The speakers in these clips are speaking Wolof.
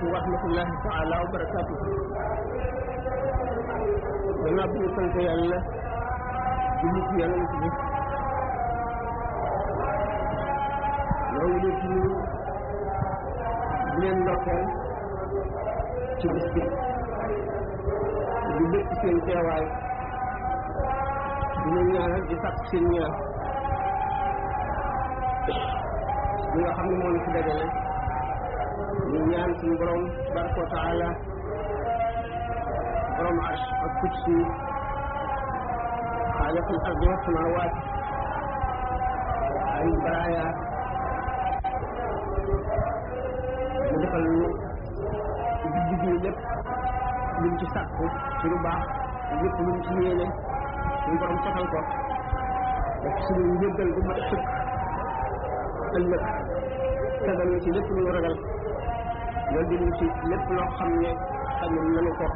aleykum wa rahmatullahi taala wa barakatuh. Gannaaw bi ñu sant yàlla julli ci yonent bi ñoo ngi leen di nuyu di leen ndokkeel ci bis bi di bëgg seen teewaay di leen ñaanal di sàkk seen ñaan li nga xam ne moo ñu fi dajale ñu ñaan suñu borom tabaraka wa taala borom arsh ak kursi xaaliqul ardi wa samawaat ay baraaya mu defal ñu guddi gi lépp luñ ci sàkku ci lu baax lépp luñ ci yéene suñu borom soxal ko def suñu njëggal bu mat sëkk ëllëg tegal ñu ci lépp lu ñu ragal loolu di ñu ci lépp loo xam ne xam nañu ko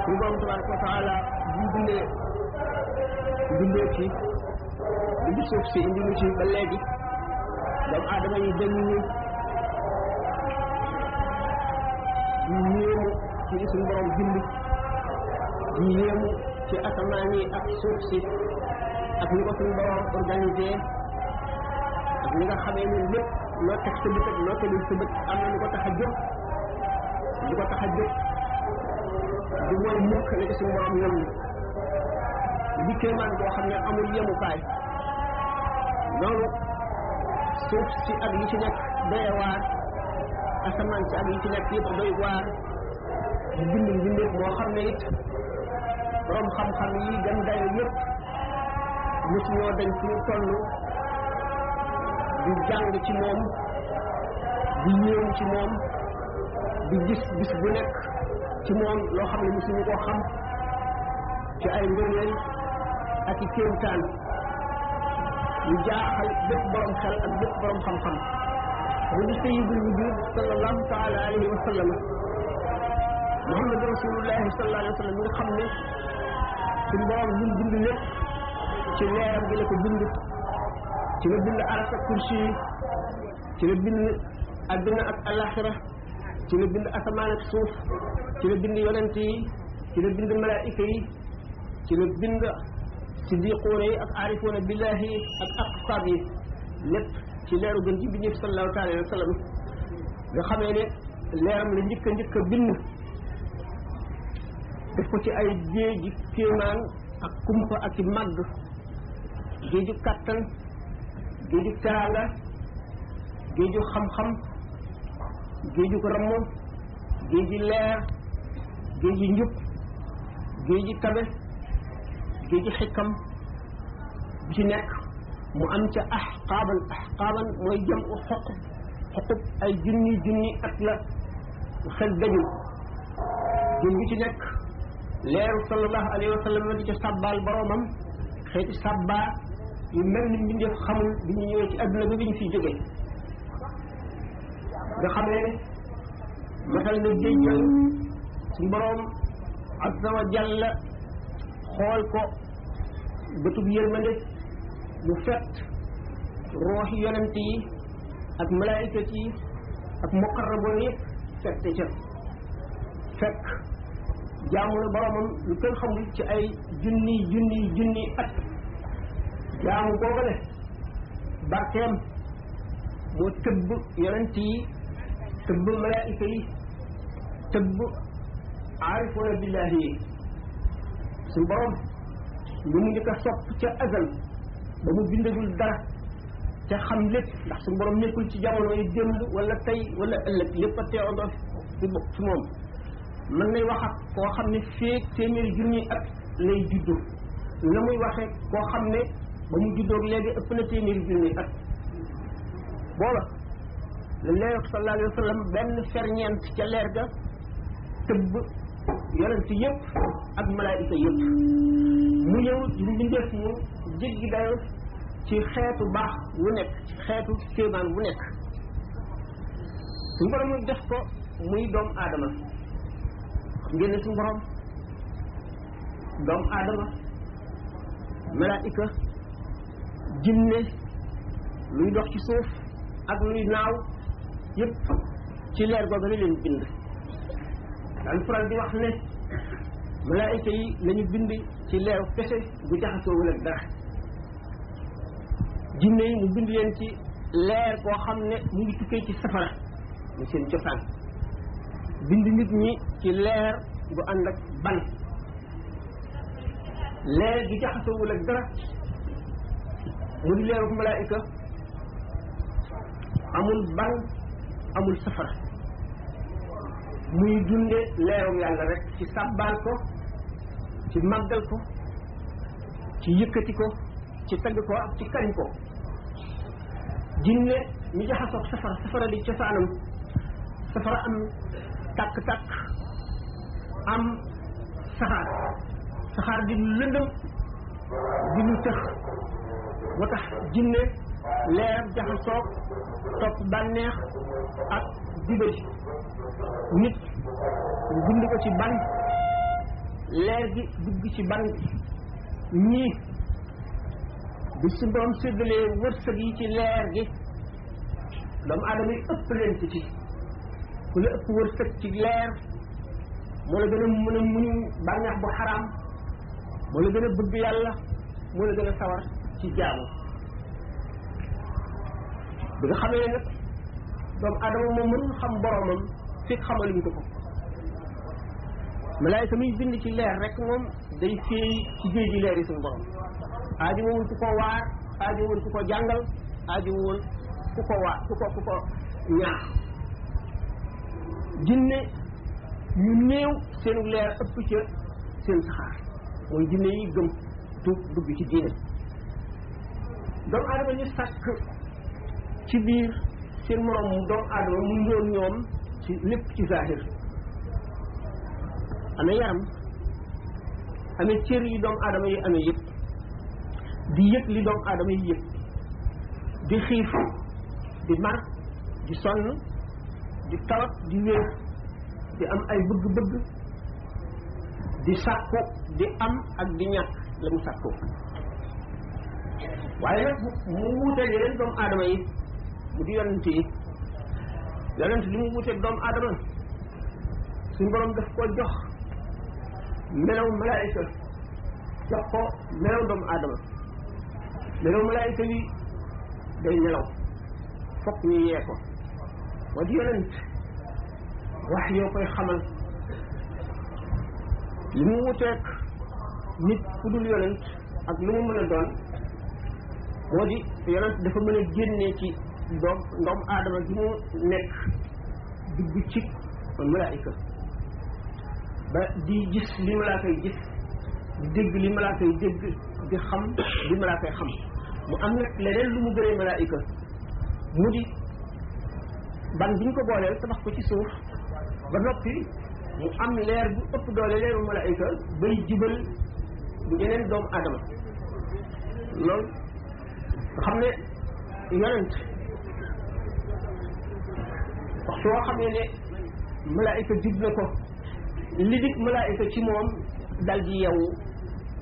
suñu borom tabaraka wa taala bu dundee ci di suuf si indi ñu ci ba léegi doomu aadama yi dañu ñu yéemu ci suñu borom bind di yéemu ci asamaan yi ak suuf si ak ni ko suñu borom organisé ak ni nga xamee ni lépp loo teg sa bët ak loo tegul sa bët am na lu ko tax a jóg lu ko tax a jóg du mooy mukk ne ko suñu borom ñoom di kéemaan boo xam ne amul yemukaay loolu suuf si ak li ci nekk doy waar asamaan si ak li ci nekk yëpp doy waar di bind mbindeef moo xam ne it borom xam-xam yi gën dayo yëpp mosu ñoo dañ fi ñu toll di jàng ci moom di yéem ci moom di gis bis bu nekk ci moom loo xam ne mosuñu koo xam ci ay ngëneel ak i kéemtaan yu jaaxal bépp borom xel ak bépp borom xam-xam mu di sayyidul wujud sallallahu taala alayhi wa sallam muhammad rasulullahi sallallahu alayhi wa sallam mi nga xam ne suñu borom li mu bind lépp ci leeram gi la ko bind ci la bind aras ak kursi yi ci la bind adduna ak alaxira ci la bind asamaan ak suuf ci la bind yonent yi ci la bind malaayika yi ci la bind siddiquuna yi ak aarifuuna billahi yi ak aqtaab yi lépp ci leeru gën ci bindéef sallallahu taala wa sallam nga xamee ne leeram la njëkk a bind def ko ci ay géeji kéemaan ak kumpa ak i màgg géeju kàttan géeju teraanga géeju xam-xam géeju ko ramm géeju leer géeju njub géeju tabe géeju xikam bi ci nekk mu am ca axqaaban mooy jam u xoqub ay junni at la xel dajul géej bi ci nekk leeru sallallahu alayhi wa sallam di ca sàbbaal boromam xeeti sàbbaa yu mel ni mbindeef xamul bi ñu ñëwee ci adduna bi ñu fiy jógee nga xam ne matal na géej yooyu suñu borom azza wa jalla xool ko bëtub yërmande mu fett rooxi yonent yi ak malaayikat yi ak muqarraboon yëpp fette ca fekk jaamu na boromam lu kenn xamul ci ay junni at jaamu boobale barkeem moo tëbb yonent yi tëbb malaayika yi tëbb aarifoona billahi yi suñu borom lu mu njëkk a sopp ca azal ba mu bindagul dara ca xam lépp ndax suñu borom nekkul ci jamono yi démb wala tey wala ëllëg lépp a teewandoo fi moom mën nay wax ak koo xam ne feek téeméeri junni at lay juddu la muy waxee koo xam ne ba mu juddoog léegi ëpp na téeméeri junni at booba la leer sallallahu alayhi wa sallam benn ferñeent ca leer ga tëbb yonent yëpp ak malaayika yëpp mu ñëw di mbindeef mu jéggi dayo ci xeetu baax wu nekk ci xeetu kéemaan wu nekk suñu borom def ko muy doomu aadama xam ngeen ne suñu borom doomu aadama malaayika jinne luy dox ci suuf ak luy naaw yëpp ci leer googu la leen bind daan faral di wax ne malaayika yi lañu bind ci leeru kese bu jaxasoowul ak dara jinne yi mu bind leen ci leer boo xam ne mu ngi tukkee ci safara mu seen cosaan bind nit ñi ci leer bu ànd ak ban leer gi jaxasoowul ak dara mu di leeru malaayika amul ban amul safara muy dunde leeru yàlla rek ci sàbbaal ko ci màggal ko ci yëkkati ko ci tagg ko ak ci kañ ko jinne mi jaxasoog safara safara di cosaanam safara am tàkk-tàkk am saxaar di lëndëm di lu tëx moo tax jinne leeram jaxasoog topp bànneex ak dibali nit bind ko ci ban leer gi dugg ci ban ñii bi si borom séddalee wërsëg yi ci leer gi doomu aadama yi ëpp leen ci ku la ëpp wërsëg ci leer moo la gën a mën a muñ bànneex bu xaraam moo la gën a bëgg yàlla moo la gën a sawar ci jaamu bi nga xamee nag doomu aadama moom mënul xam boromam fekk xamaluñ ko malaayika muy bind ci leer rek moom day féey ci géej gi leer yi suñu borom aajo woon ku ko waar aajo woon ku ko jàngal aajo woon ku ko waar ku ko ñaax jinne ñu néew seenu leer ëpp ca seen saxaar mooy jinne yi gëm tuub dugg ci diine doomu aadama ñu sàkk ci biir seen morom doomu aadama mu njoon ñoom ci lépp ci zahir amee yaram amee cër yi doomu aadama yi amee yëpp di yëg li doomu aadama yi yëg di xiif di mar di sonn di tawat di wér di am ay bëgg-bëgg di sàkku di am ak di ñàkk la mu sàkku waaye nag mu wuuteel yeneen doomu aadama yi mu di yonent yi yonent li mu wuuteeg doomu aadama suñu borom daf ko jox melaw malaayika jox ko melaw doomu aadama melaw malaayika bi day nelaw fokk ñu yee ko moo di yonent wax yoo koy xamal li mu wuteeg nit ku dul yonent ak lu mu mën a doon moo di yonent dafa mën a génnee ci doomu aadama gi mu nekk dugg ci malaayika ba di gis li malaaka yi gis di dégg li malaaka yi dégg di xam li malaaka yi xam mu am nag leneen lu mu gëree malaayika mu di ban bi ñu ko booleel tabax ko ci suuf ba noppi mu am leer bu ëpp doole leeru malaayika bay jubal bu yeneen doomu aadama loolu nga xam ne yonent waxtu woo xam ne malaayika jub na ko li dig malaayika ci moom dal di yeewu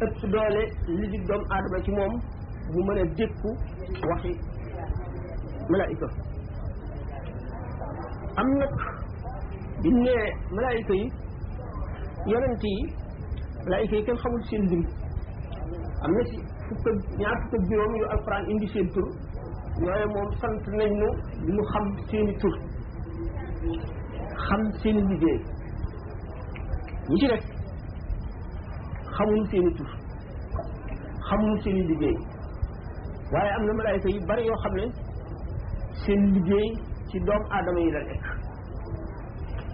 ëpp doole li dig doomu aadama ci moom mu mën a dékku waxi malaayika am nag bi nee malaayika yi yonent yi malaayika yi kenn xamul seen lim am na ci ñaar fukk ak juróom yu alquran indi seen tur yooyu moom sant nañ nu li mu xam seeni tur xam seeni liggéey ñi ci def xamul seeni tur xamul seeni liggéey waaye am na malaayika yu bari yoo xam ne seen liggéey ci doomu aadama yi la nekk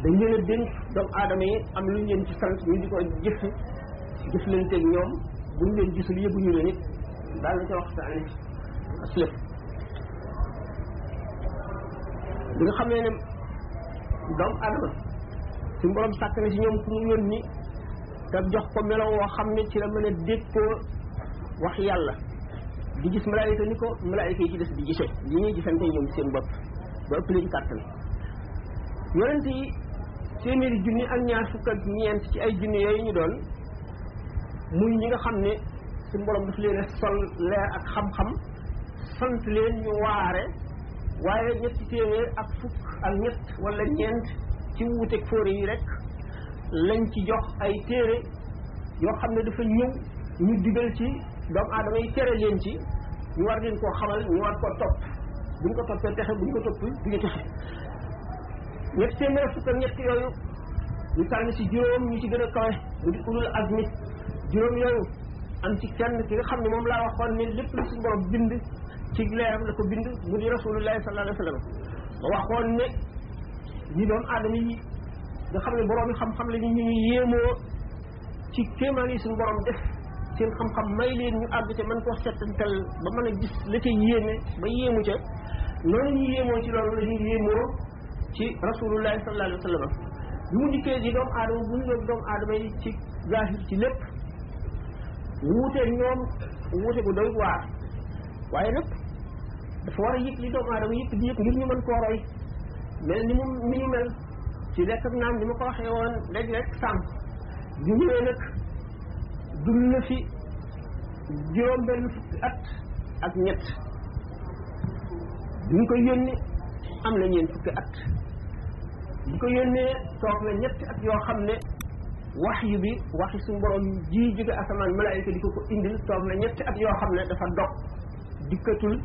dañ leen a dénk doomu aadama yi am lu ñu leen ci sant ñu di ko jëflanteeg ñoom buñ leen gisul yëguñu leen it daal la ca waxtaane aslëf bi nga xam ne doomu aadama suñu borom sàkk na ci ñoom ku mu yónni te jox ko melaw woo xam ne ci la mën a déggoo wax yàlla di gis malaayika ni ko malaayika yi ci des di gisee li ñuy gisante ñoom seen bopp ba ëpp leen kàttan yonent yi téeméeri junni ak ñaar fukk ak ñeent ci ay junni yooyu ñu doon muy ñi nga xam ne suñu borom daf leen a sol leer ak xam-xam sant leen ñu waare waaye ñetti téeméer ak fukk ak ñett wala ñeent ci wuuteeg fóore yi rek lañ ci jox ay téere yoo xam ne dafa ñëw ñu digal ci doomu aadama yi tere leen ci ñu war leen koo xamal ñu war koo topp buñ ko toppee texe buñ ko topp duñu texe ñetti téeméer fukk ak ñett yooyu ñu tànn si juróom ñu ci gën a kawe mu di ulul azmi juróom yooyu am ci kenn ki nga xam ne moom laa waxoon ne lépp lu suñu borom bind ci leeram la ko bind mu di rasulullahi sallallahu alayhi wa sallam ma waxoon ne ñi doom aadama yi nga xam ne borom yi xam-xam la ñu yéemoo ci kéemaan yi suñu borom def seen xam-xam may leen ñu àgg ca mën koo settantal ba mën a gis la ca yéeme ba yéemu ca noonu ñu yéemoo ci loolu la ñu yéemoo ci rasulullahi sallallahu alayhi wa sallam bi mu dikkee di doomu aadama bu ñu doomu aadama yi ci zahir ci lépp wuute ñoom wuute bu doy waar waaye nag dafa war a yëg li doomu aadama yëpp di yëg ngir ñu mën koo roy mel ni mu ni ñu mel ci lekk ak naan ni ma ko waxee woon léeg-léeg sànq bi ñëwee nag dund na fi juróom benn fukki at ak ñett bi ñu ko yónni am na ñeent fukki at bi ko yónnee toog na ñetti at yoo xam ne waxyu bi waxi suñu borom ji jóge asamaan malaayika di ko indil toog na ñetti at yoo xam ne dafa dog dikkatul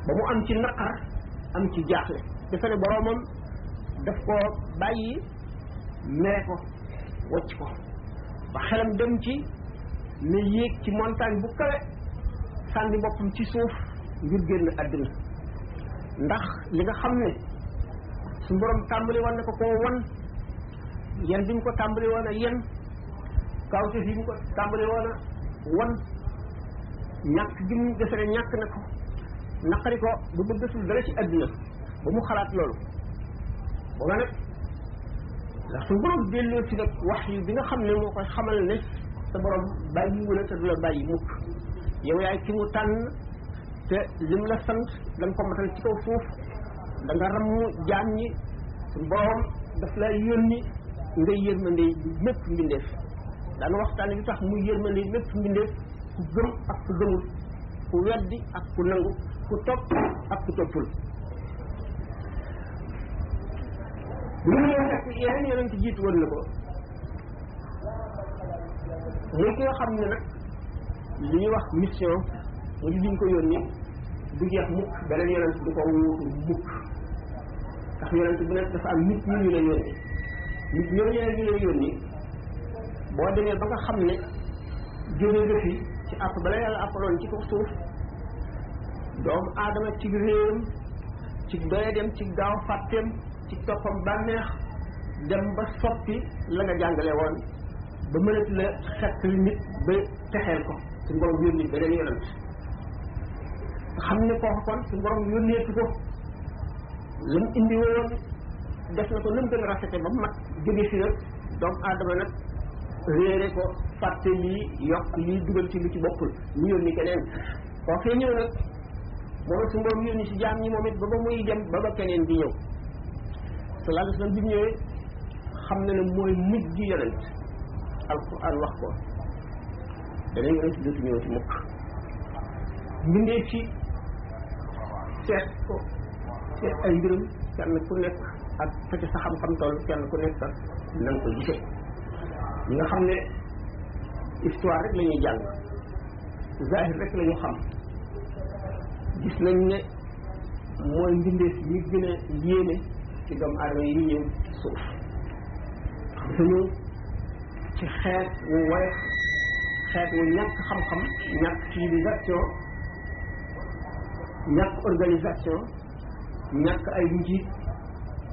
ba mu am ci naqar am ci jaaxle dafa ne boromam daf ko bàyyi mee ko wocc ko ba xelam dem ci ne yéeg ci montagne bu kawe sànni boppam ci suuf ngir génn àddina ndax li nga xam ne suñu borom tàmbali woon na ko koo won yan bi mu ko tàmbali woon a yen kawte fi mu ko tàmbali woon a won ñàkk gi mu defe ne ñàkk na ko naqari ko ba bëggatul dara ci àddina ba mu xalaat loolu booba nag ndax suñu borom delloo ci nag wax yi bi nga xam ne moo koy xamal ne sa borom bàyyi wala te du la bàyyi mukk yow yaay ki mu tànn te lim la sant da nga ko matal ci kaw suuf da nga ramm jaam ñi suñu borom daf lay yónni ngay yërmande mépp mbindeef daana waxtaan li tax muy yërmande mépp mbindeef ku gëm ak ku gëmul ku weddi ak ku nangu ku topp ak ku toppul lu mu ñëw fekk yeneen yonent jiitu woon na ko muy ki nga xam ne nag li ñuy wax mission mu di liñ ko yónni du jeex mukk beneen yonent du ko wuutu mukk ndax yonent bu nekk dafa am nit ñu la yónni nit ñooñu ñu la yónni boo demee ba nga xam ne jóge nga fi ci àpp bala yàlla àppaloon ci kaw suuf doomu aadama ci réewam ci doye dem ci gaaw fàtteem ci toppam bànneex dem ba soppi la nga jàngale woon ba mënati la xett li nit ba texeel ko suñu borom yónni beneen yonent xam ne kooku kon suñu borom yónneetu ko la mu indi woon def na ko na mu gën a rafete ba mu mat jóge fi nag doomu aadama nag réere ko fàtte lii yokk lii dugal ci lu ci bokkul ñu yónni keneen kookee ñëw nag moom suñu borom yónni si jaam ñi moom it ba ba muy dem ba ba keneen di ñëw sallallahu alayhi wa sallam bi mu ñëwee xam na ne mooy mujj gi yonent alquran wax ko danañ yonent dootu ñëw ci mukk mbindee ci seet ko seet ay mbirum kenn ku nekk ak fa ci sa xam-xam toll kenn ku nekk na nga ko gisee ñi nga xam ne histoire rek la ñuy jàng zahir rek la ñu xam gis nañ ne mooy mbindeef yi gën a yéeme ci doomu aadama yi ñëw ci suuf dafa ñëw ci xeet wu woyof xeet wu ñàkk xam-xam ñàkk civilisation ñàkk organisation ñàkk ay njiit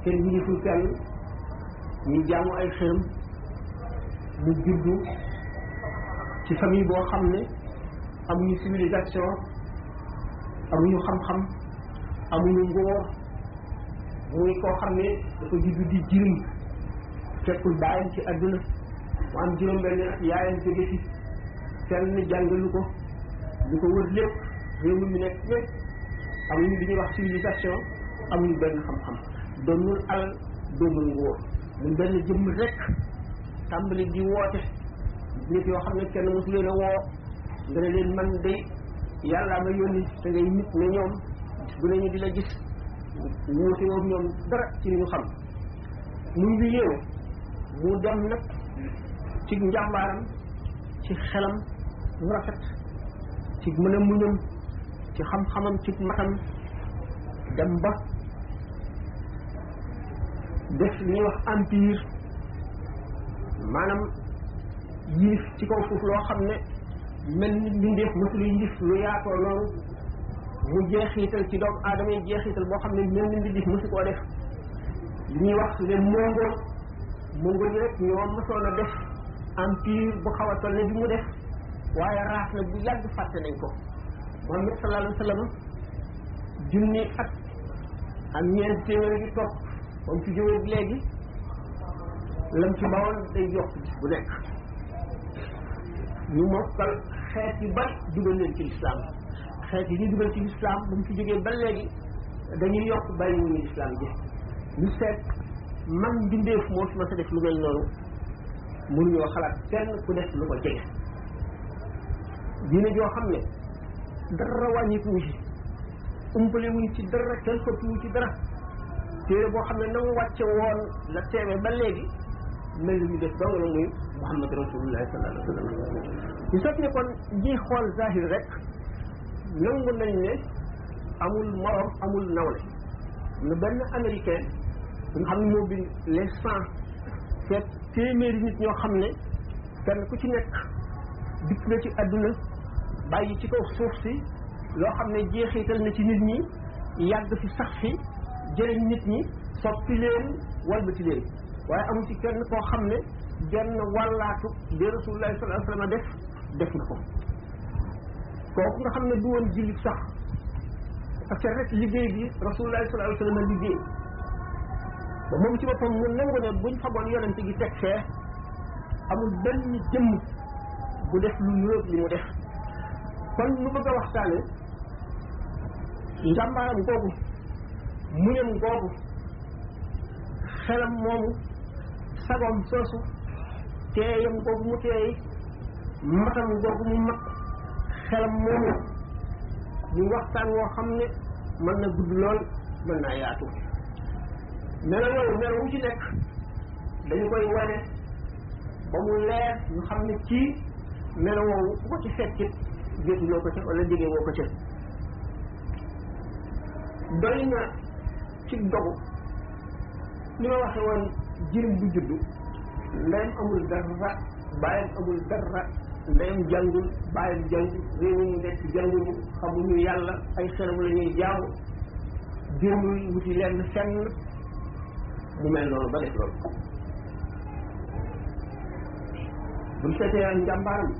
kenn yiliful kenn ñu jaamu ay xërëm mu juddu ci famille boo xam ne amuñu civilisation amuñu xam-xam amuñu ngóor muy koo xam ne dafa juddu di jirim fekkul baayam ci àdduna mu am juróom benn at yaayam jóge ci kenn jàngalu ko lu ko wër lépp réew mi nekk lépp amuñu li ñuy wax civilisation amuñu benn xam-xam doonul alal doonul ngóor muy benn jëmm rek tàmbali di woote nit yoo xam ne kenn mosu leen a woo nga ne leen man day yàllaa ma yónni te ngay nit ne ñoom bu ne ñu di la gis wuute woon ñoom dara ci li ñu xam muy lu yéew mu dem nag ci njàmbaaram ci xelam mu rafet ci mën a muñam ci xam-xamam ci matam dem ba def li ñuy wax empire maanaam yilif ci kaw suuf loo xam ne mel ni mbindeef mësuluy ndif lu yaatoo noonu mu jeexital ci doomu aadama yi jeexital boo xam ne mel ni mbindeef mësu koo def li ñuy wax les mongol yi rek ñoo mësoon a def empire bu xaw a toll ne bi mu def waaye raaf na bu yàgg fàtte nañ ko Muhammad sallallahu alayhi wa sallam junni at ak ñeent téeméer gi topp ba mu fi jógee léegi lam ci bawoon day yokk bu nekk ñu mokkal xeet yu bari dugal leen ci lislaam xeet yi ñu dugal ci lislaam ba mu fi jógee ba léegi dañuy yokk bàyyi wuñu lislaam ji ñu seet man mbindeef moo fi ma sa def lu mel noonu mënuñoo xalaat kenn ku def lu ko jege diine joo xam ne dara wàññiku wu ci umpale wuñ ci dara kenn xëppi wu ci dara téere boo xam ne na mu wàcce woon la teewee ba léegi mel ni ñu def dong la muy Muhammad rasulullahi sallallahu alayhi wa sallam ñu soog ne kon ñi xool zahir rek nangu nañ ne amul morom amul nawle na benn américain bi nga xam ne moo bind les 100 seet téeméeri nit ñoo xam ne kenn ku ci nekk dikk na ci àdduna bàyyi ci kaw suuf si loo xam ne jeexital na ci nit ñi yàgg fi sax fi jëriñ nit ñi soppi leen walbati leen waaye amul ci kenn koo xam ne genn wàllaatu li rasulullahi sallallahu alayhi wa sallam def na ko kooku nga xam ne du woon jullit sax parce que rek liggéey bi rasulullahi sallallahu alayhi wa sallam liggéey ba moom ci boppam mu nangu ne buñ faboon yonente gi teg fee amul benn jëmm bu def lu niroog li mu def kon lu bëgg a waxtaane njàmbaaram googu muñam googu xelam moomu sagoom soosu teeyam googu mu teey matam googu mu mat xelam moomu ñu waxtaan woo xam ne mën na gudd lool mën naa yaatu melo yooyu melo wu ci nekk dañu koy wane ba mu leer ñu xam ne kii melo woowu ku ko ci fekkit gétuloo ko ca wala jege woo ko ca doy na ci dogu li ma waxe woon jirim bu juddu ndeyam amul dara bàyyam amul dara ndeyam jàngul bàyyam jàngul réew mu nekk jànguñu xamuñu yàlla ay xelam la ñuy jaamu démul wuti lenn fenn mu mel noonu ba def loolu buñ seetee njàmbaaram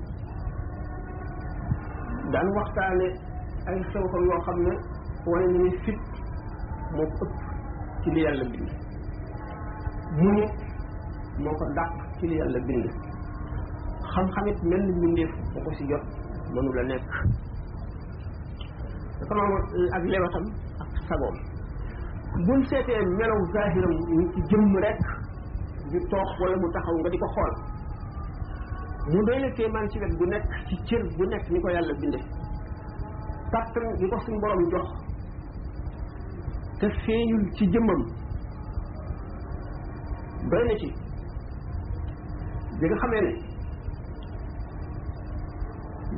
daan waxtaane ay xew-xew yoo xam ne wane na ni fit moo ko ëpp ci li yàlla bind mu nit moo ko dàq ci li yàlla bind xam-xamit mel ni mbindeef boo ko si jot mënu la nekk dafa noonu ak lewatam ak sagoom buñ seetee melaw zahiram ñu ci jëmm rek di toog wala mu taxaw nga di ko xool mu doy la kéemaan ci wet bu nekk ci cër bu nekk ni ko yàlla binde kàttan gi ko suñu borom jox te feeñul ci jëmmam doy na ci bi nga xamee ne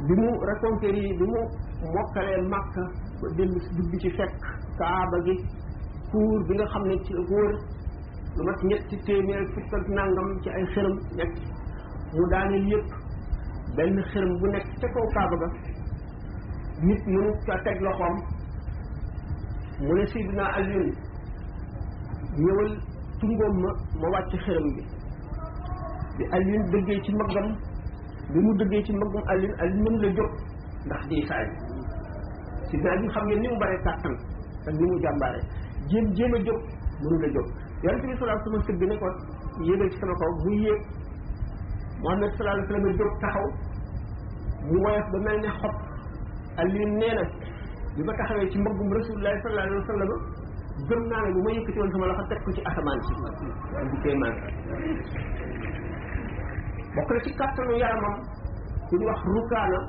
bi mu reconquérir yi bi mu mokkalee Makka ba dellu si dugg ci fekk Kaaba gi kuur bi nga xam ne ci wóor lu mat ñetti téeméer fukk ak nangam ci ay xërëm nekk mu daaneel yëpp benn xërëm bu nekk ca kaw Kaaba ga nit mënu ca teg loxoom mu ne Seydina Alioune ñëwal tungoom ma wàcc xërëm bi Alioune dëggee ci maggam bi mu dëggee ci maggam Alioune mënu la jóg ndax di saay Seydina bi xam ngeen ni mu bare kàttan ak ni mu jàmbaare jéem a jóg mënu la jóg yonent bi sallallahu alayhi wa sallam sëgg ne ko yéegal ci sama kaw mu yéeg Muhammad sallallahu alayhi wa sallam jóg taxaw mu woyof ba mel ne xob Alioune nee na bi ma taxawee ci mbaggum Rasulullahi sallallahu alayhi wa sallam gëm naa ne bu ma yëkkati woon sama loxo teg ko ci asamaan si di kéemaan bokk na ci kàttanu yaramam ku ñu wax Rukaana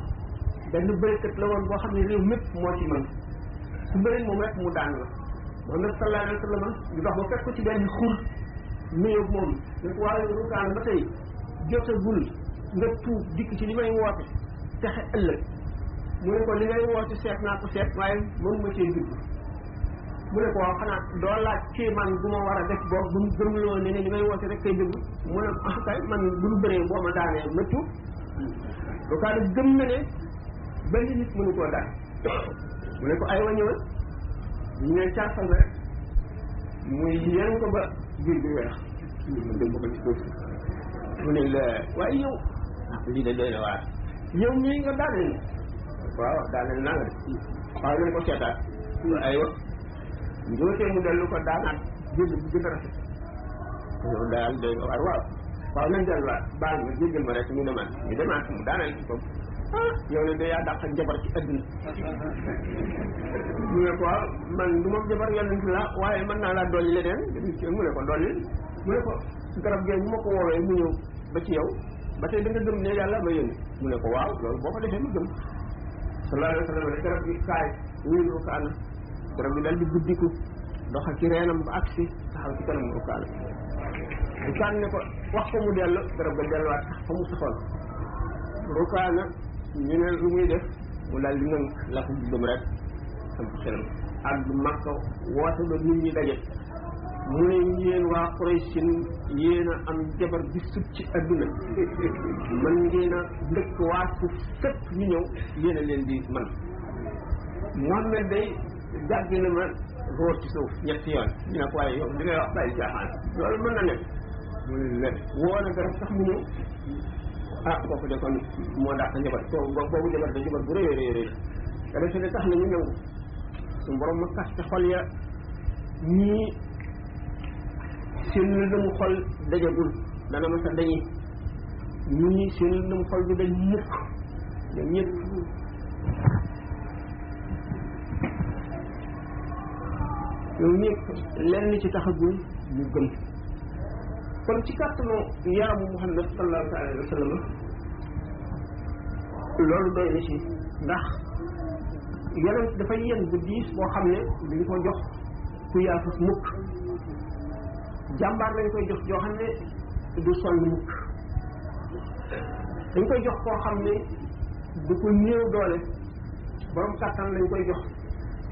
benn bërekat la woon boo xam ne réew mépp moo ci mën su bëree moom rek mu daan la Muhammad sallallahu alayhi wa sallam ñu dox ba fekk ko ci benn xur nuyoog moom ne ko waaye Rukaan ba tey jotagul nga tuub dikk ci li may woote texe ëllëg mu ne ko li ngay woote seet naa ko seet waaye mënu ma cee dugg mu ne ko waaw xanaa doo laaj kéemaan bu ma war a def boobu bu mu gëmloo ne li may woote rek kay dëgg mu ne ah kay man bu ñu bëree boo ma daanee ma tuub Rukaan gëm na ne benn nit mënu koo daan mu ne ko ay wa ñëwal ñu ne caasal rek muy yéen ko ba biir bi weex mu dégg ko ci suuf mu ne la waaye yow lii de doy na waar yow mii nga daaneel waaw daaneel naa nga de waaw nañ ko seetaat aywa njootee mu dellu ko daanaat jël bu gën a rafet yow daal doy na waar waaw nañ delluwaat baal ma jéggal ma rek ñu demaat mu daaneel ci kaw yow ne de yaa dàq jabar ci adduna mu ne ko waaw man du ma jabar yonent la waaye mën naa laa dolli leneen mu ne ko dolli mu ne ko garab gee bu ma ko woowee mu ñëw ba ci yow ba tey da nga gëm ne yàlla ma yónni mu ne ko waaw loolu boo ko defee mu gëm sallallahu alayhi wa sallam ne garab gi kaay wuyul Rukaana garab gi dal di guddiku doxa ci reenam ba agsi taxaw ci kanam Rukaana ne ko wax ko mu dellu garab ga delluwaat sax fa mu saxoon Rukaana ñu ne lu muy def mu daal di ngënk la ko gëm rek samp xelam ak Makka woote ba nit ñi daje mu ne yéen waa Quraysin yéen a am jabar bi sut ci adduna man ngeen a ndëkk waa suuf fépp ñu ñëw yéen a leen di man Muhammad day jàgg na ma róor ci suuf ñetti yoon ñu ne ko waaye yow li ngay wax bàyyi jaaxaan loolu mën na nekk mu ne leen woo na garab sax mu ñëw kooku de kon moo dàq njabar boobu jabar da jabar bu rëy rëy te defe ne tax na ñu nangu suñu borom ma kaste xol ya ñii seen lëndëmu xol dajagul dana ma sa dañi ñii seen lëndëmu xol du dañ mukk ñoom ñëpp lenn ci taxagul ñu gëm kon ci kàttanu yaramu Muhammad sallallahu alayhi wa sallam loolu doy na ci ndax yonent dafay yen bu diis boo xam ne duñ ko jox ku yaafus mukk jàmbaar lañ koy jox joo xam ne du sonn mukk dañ koy jox koo xam ne du ko néew doole borom kàttan lañ koy jox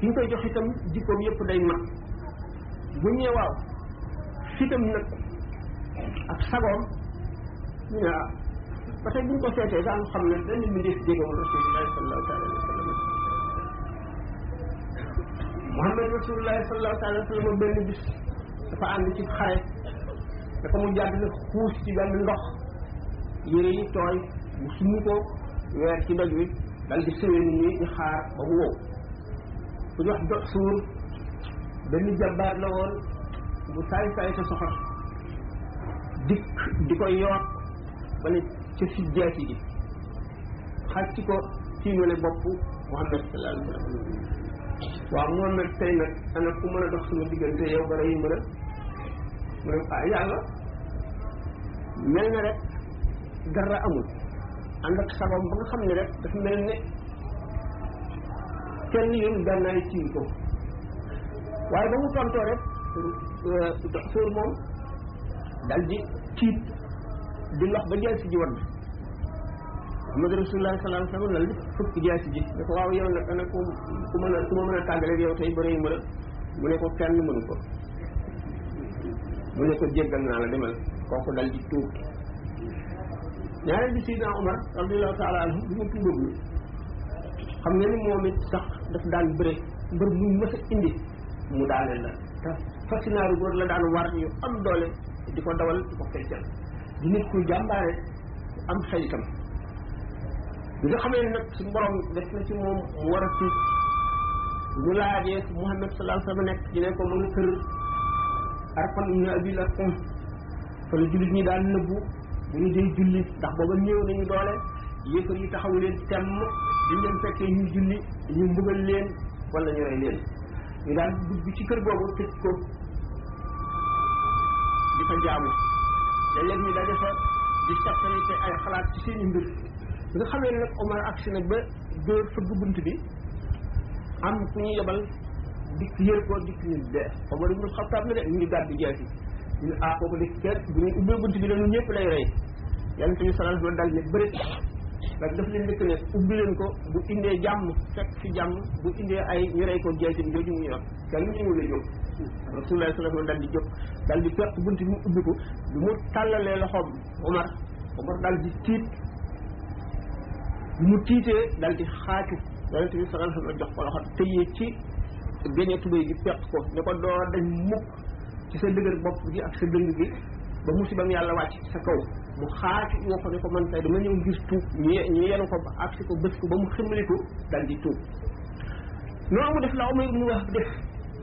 ki ñu koy jox itam jikkoom yépp day mat bu ñëwee waaw fitam nag ak sagoom ñu ne ba tey bu ñu ko seetee daan xam ne benn mbindeef jegewul rasulullahi sallallahu alayhi wa sallam Muhammad rasulullahi sallallahu alayhi wa sallam benn bis dafa ànd ci xare dafa mu jàdd na xuus ci benn ndox yére yi tooy mu sumu ko weer ci doj wi dal di sëwee nit ñi di xaar ba mu wow ku jox do suur benn jàmbaar la woon bu saay saay sa soxor dikk di ko yoot ba ne ca si jaasi gi xaj ci ko tiimale bopp Muhammad sallallahu alayhi wa sallam waaw Muhammad tey nag ana ku mën a dox sama diggante yow bara yi mën a mu ne yàlla mel na rek dara amul ànd ak sabam ba nga xam ne rek dafa mel ne kenn yéen gànnaay tiim ko waaye ba mu tontoo rek sóor moom dal di tiit di lox ba jaasi ji wadd Muhammad rasulullah sallallahu alayhi wa sallam dal di fukk jaasi ji ne ko waaw yow nag ana ku ma mën a tàggaleeg yow tey bëre yi mën a mu ne ko kenn mënu ko mu ne ko jéggal naa la demal kooku dal di tuub ñaareel bi Seydina Omar radiyallahu taala anhu bi mu tuubagul xam nga ni moom it sax daf daan bëre mbër mu mës a indi mu daaneel la te fasinaaru góor la daan war yu am doole di ko dawal di ko feccal di nit ku jàmbaare am xel itam bi nga xamee ne nag suñu borom def na ci moom mu war a tuub ñu laajee Muhammad sallallahu alayhi wa sallam nekk ñu ne ko mu ngi kër Arqam ibn Abi Arqam fa la jullit ñi daan nëbbu bu ñu dee julli ndax booba néew nañu doole yéefar yi taxawu leen temm diñ leen fekkee ñu julli ñu mbugal leen wala ñu rey leen ñu daan dugg ci kër googu tëj ko di fa jaamu léeg-léeg ñu daje fa di soppalite ay xalaat ci seen i mbir bi nga xamee ne nag Omar agsi na ba dóor fëgg bunt bi am ku ñu yebal dikk yër ko dikk ñu dee Omar ibn Khattab la de ñu ngi gàddu jaasi ñu ne kooku de kenn bu ñu ubbee bunt bi dañu ñëpp lay rey yonent bi sallallahu alayhi wasallam daal ne bëri ndax daf leen dëkk ne ubbi leen ko bu indee jàmm fekk fi jàmm bu indee ay ñu rey ko jaasi bi jooju mu yor kenn ñu la jóg Rasulullah sallallahu alayhi wasallam daal di jóg daal di fekk bunt bi mu ubbi ko bi mu tàllalee loxoom Omar daal di tiit mu tiitee daal di xaacu yonent bi sallallahu alayhi wasallam jox ko loxo tëyee ci génne tubéy gi fekk ko ne ko doo dañ mukk ci sa dëgër bopp gi ak sa dëng gi ba musibam yàlla wàcc ci sa kaw mu xaacu woo ko ne ko man tey dama ñëw ngir tuub ñu yenu ko ba agsi ko bës ko ba mu ximmaliku daal di tuub noonu mu def la Umar ibn Wahb def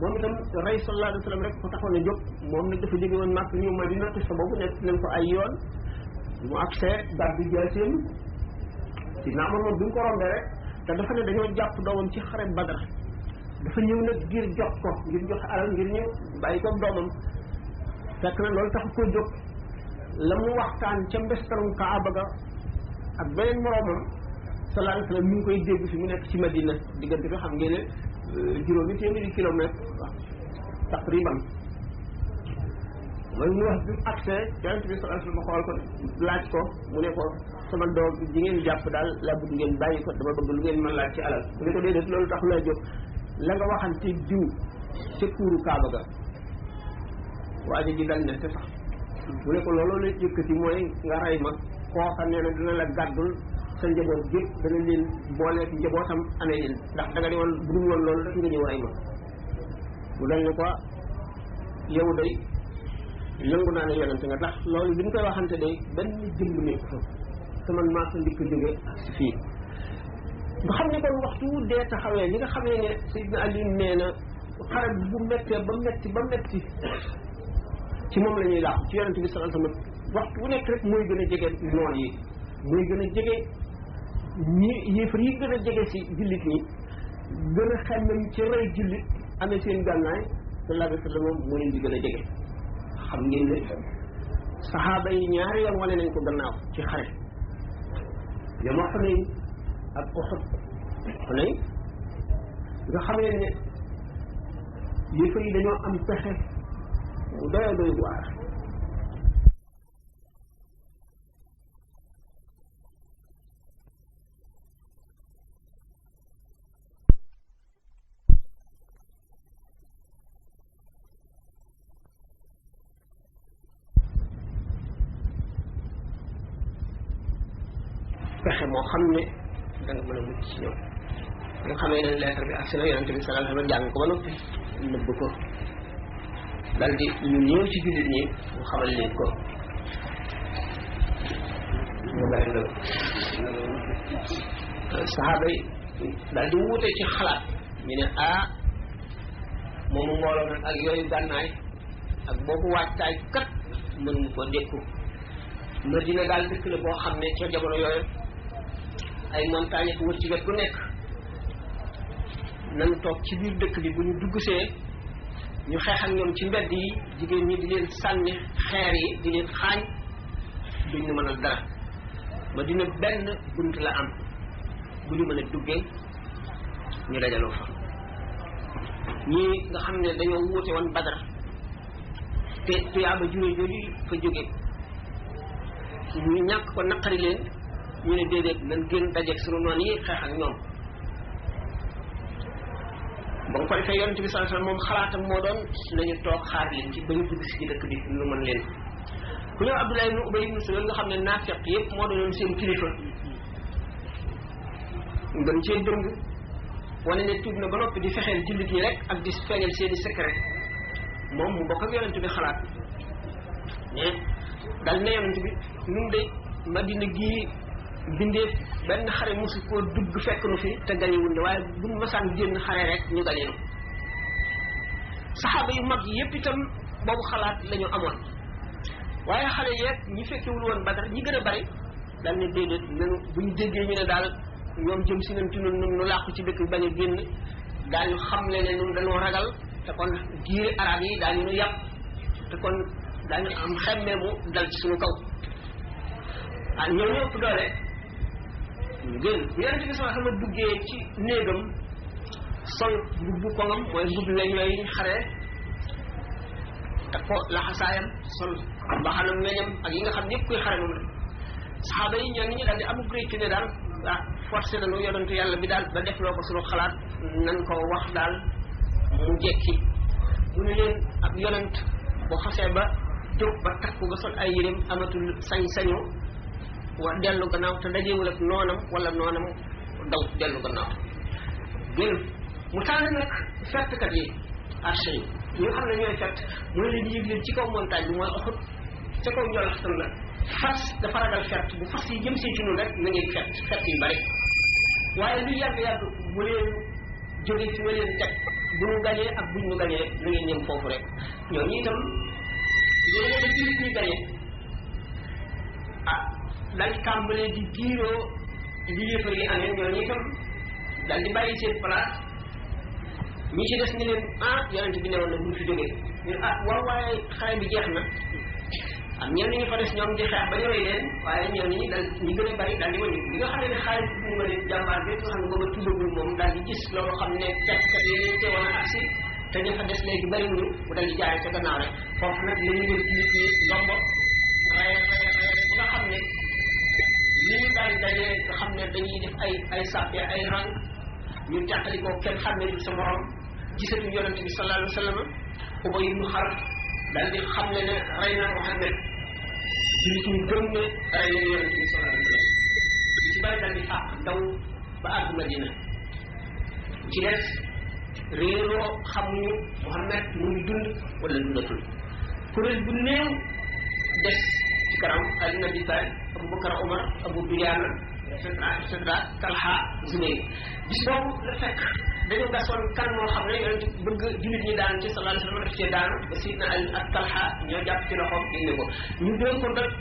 moom itam rey sallallahu alayhi wasallam rek ko taxoon a jóg moom nag dafa jóge woon Makka ñëw Madina sa boobu nekk nañ ko ay yoon mu agsee gàddu jaaseem ci naama moom bi mu ko rombee rek te dafa ne dañoo jàpp doomam ci xare Badar dafa ñëw nag ngir jox ko ngir jox alal ngir ñëw bàyyi ko doomam fekk na loolu tax koo jóg la mu waxtaan ca mbestarum Kaaba ga ak beneen moroomam sallallahu alayhi wasallam mi ngi koy dégg fi mu nekk ci Madina diggante bi xam ngeen ne juróomi téeméeri kilomètre taqriban mooy mu wax bi mu accès yonent bi sallallahu alayhi wasallam xool ko laaj ko mu ne ko sama doom ji ngeen jàpp daal la bëgg ngeen bàyyi ko dama bëgg lu ngeen mën laaj ci alal mu ne ko déedéet loolu tax laa jóg la nga waxante diw ca kuuru Kaaba ga waaja ji dal ne te sax mu ne ko looloo la yëkkati mooy nga rey ma kooka nee na dina la gàddul sa njaboot gépp dana leen booleeg njabootam amee leen ndax da nga ne woon bu dul woon loolu rek nga ñëw rey ma mu dal ne ko yow day nangu naa ne yonente nga ndax loolu bi ñu koy waxante day benn jëmb nekk fa te man maa ko ndikk jóge ak si fii nga xam ne kon waxtu wu dee taxawee li nga xamee ne Seydina Ali nee na xare bu mettee ba metti ci moom la ñuy laaxu ci yonente bi sallallahu alayhi wasallam waxtu wu nekk rek mooy gën a jege noon yi mooy gën a jege ñi yéefar yi gën a jege si jullit ñi gën a xemmem ci rey jullit amee seen gànnaay sallallahu alayhi wasallam moo leen di gën a jege xam ngeen ne saxaaba yi ñaari yoon wane nañ ko gannaaw ci xare yama Xunayn ak Uhud Xunayn nga xamee ne yéefar yi dañoo am pexe mu doy doy waar pexe moo xam ne da nga mën a mucc ci ñoom nga xamee ne lettre bi agsi na yonente bi sallallahu alayhi wasallam jàng ko ba noppi nëbb ko dal di ñu ñëw ci jullit ñi mu xamal leen ko mu bari la saxaaba yi dal di wuute ci xalaat ñu ne moomu mbooloo nag ak yooyu gànnaay ak boobu waajtaay kat mënuñu ko dékku Madina daal dëkk la boo xam ne ca jamono yooyu ay montagne ko wër ci wet gu nekk nañu toog ci biir dëkk bi bu ñu dugg see ñu xeex ak ñoom ci mbedd yi jigéen ñi di leen sànni xeer yi di leen xaañ duñ ñu mënal dara Madina benn bunt la am bu ñu mën a duggee ñu dajaloo fa ñii nga xam ne dañoo wuute woon Badar te tuyaaba juré jooju fa jóge ñu ñàkk ko naqari leen ñu ne déedéet nañ gën dajeeg sunu noon yi xeex ak ñoom ba nga ko defee yonent bi sallallahu alayhi wasallam moom xalaatam moo doon nañu toog xaar leen ci ba ñu dugg si ci dëkk bi lu mën leen ku ñëw Abdullah ibn Ubay ibn Salul nga xam ne naafiq yëpp moo doonoon seen kilifa gën cee dëng wane ne tuub na ba noppi di fexeel jullit ñi rek ak di feeñal seeni secret moom mu bokk ak yonent bi xalaat mais dal ne yonent bi ñun de Madina gii bindee benn xare mosu koo dugg fekk nu fi te gañewul ne waaye buñ masaan génn xare rek ñu gañe nu saxaaba yu mag yi yépp itam boobu xalaat la ñu amoon waaye xale yeeg ñi fekkewul woon Badar ñi gën a bari daal ne déedéet nanu buñ déggee ñu ne daal ñoom jëm si nañ ci nun nu làqu ci dëkk bi bañ a génn daañu xam le ne nun dañoo ragal te kon giiri arab yi daañu nu yàpp te kon daañu am xemmeemu dal ci suñu kaw ñoo ñëpp doole ñu génn yonent bi sallallahu alayhi wasallam duggee ci néegam sol mbubbu koŋam mooy mbubbi weñ yooyu xare teg ko laxasaayam sol mbaxanam weñam ak yi nga xam ñëpp kuy xare moom la saxaaba yi ñoo ñi daal di amul réccu ne daal forcé nañu yonentu yàlla bi daal ba def loo ko suñu xalaat nan ko wax daal mu jekki mu ne leen ab yonent bu xasee ba jóg ba takku ba sol ay yéreem amatul sañ-sañu wa dellu gannaaw te dajewul ak noonam wala noonam daw dellu gannaaw gën mu tànn nag fettkat yi arché yi ñi nga xam ne ñooy fett mooy leen yëg leen ci kaw montagne bi mooy Uhud ca kaw njolaxtan la fas dafa ragal fett bu fas yi jëm see ci ñun rek na ngeen fett yu bari waaye lu yàgg-yàgg bu leen jóge fi ma leen teg bu ñu gañee ak buñ ñu gañee na ngeen ñëm foofu rek ñoo ñi itam loolu la jullit ñi gañee daal tàmbalee di giiroo li yëfar yi amee ñoo ñi itam daal di bàyyi seen place ñi ci des ni leen yonent bi newoon na buñ fi jógee ñu waaw waaye xare bi jeex na am ñenn ñu fa des ñoom di xeex ba ñu rey leen waaye ñenn ñi daal ñi gën a bari daal di wëñu li nga xam ne xaalis bi ñu ma leen jàmbaar bi nga xam ne booba tuddagul moom daal di gis loolu xam ne fekkkat yi ñu teewoon a agsi te ña fa des léegi bariwuñu mu daal di jaay ca gannaaw rek foofu nag la ñu wër ci nit ñi ndombo rey bu nga xam ne li ñu daal dajee nga xam ne dañuy def ay sàppe ay rang ñu jàqali ko kenn xam ne sa morom gisatu yonent bi sallallahu alayhi wa sallam Ubay ibn Xalaf daal di xam ne rey na Muhammad jullit ñu gëm ne rey na yonent bi sallallahu alayhi wa sallam ci bari daal di fàq daw ba àgg Madina ci des réeroo xamuñu Muhammad mu ngi dund wala dundatul kuréel bu néew des ci kanam Ali ibn Abi Talib Abubakar Omar Abu Dujaana Sadra Talha Zubayr bis boobu la fekk dañu gasoon kan moo xam ne yonent bëgg jullit ñi daan ci sallallahu alayhi wa sallam daf cee daanu ba Sidna Ali ak Talha ñoo jàpp ci loxoom génne ko ñu doon ko doj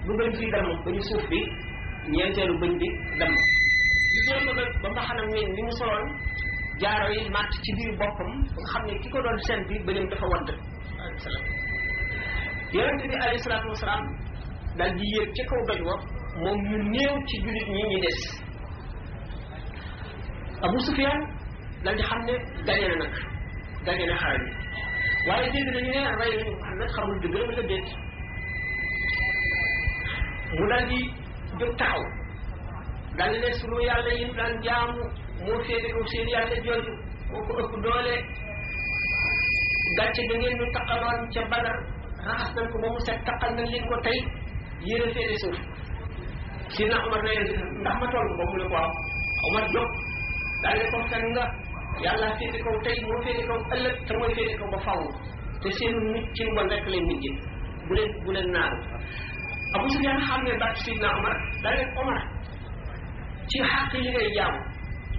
bu bëñ fii damm ba ñu suuf bi ñeenteelu bëñ bi damm ñu doon ko doj ba mbaxanam mi ni mu soloon jaaro yi màtt ci biir boppam nga xam ne ki ko doon seen bi bëñam dafa wadd alayhi salaam yonent bi alayhi salaatu wasalaam daal di yéeg ca kaw doj wa moom ñu néew ci jullit ñi ñi des Abu Sufyaan daal di xam ne gañe na nag gañe na xare bi waaye dégg nañu ne rey nañu Muhammad xamul dëgg la wala déet mu daal di jóg taxaw daal di ne sunu yàlla yi daan jaamu moo féete ko seen yàlla jooju moo ko ëpp doole gàcce ga ngeen ñu taqaloon ca Badar raxas nañ ko ba mu set taqal nañ leen ko tey yéen a féete suuf Sidna Omar ne ndax ma toll ko mu ne ko waaw Omar jóg daal di ko fen nga yàlla féete kaw tey moo féete kaw ëllëg te mooy féete kaw ba faww te seenu nit ci mbon rek leen nit ji bu leen naaru Abu Sufyaan xam ne baat Sidna Omar daal leen Omar ci xàq yi ngay jaamu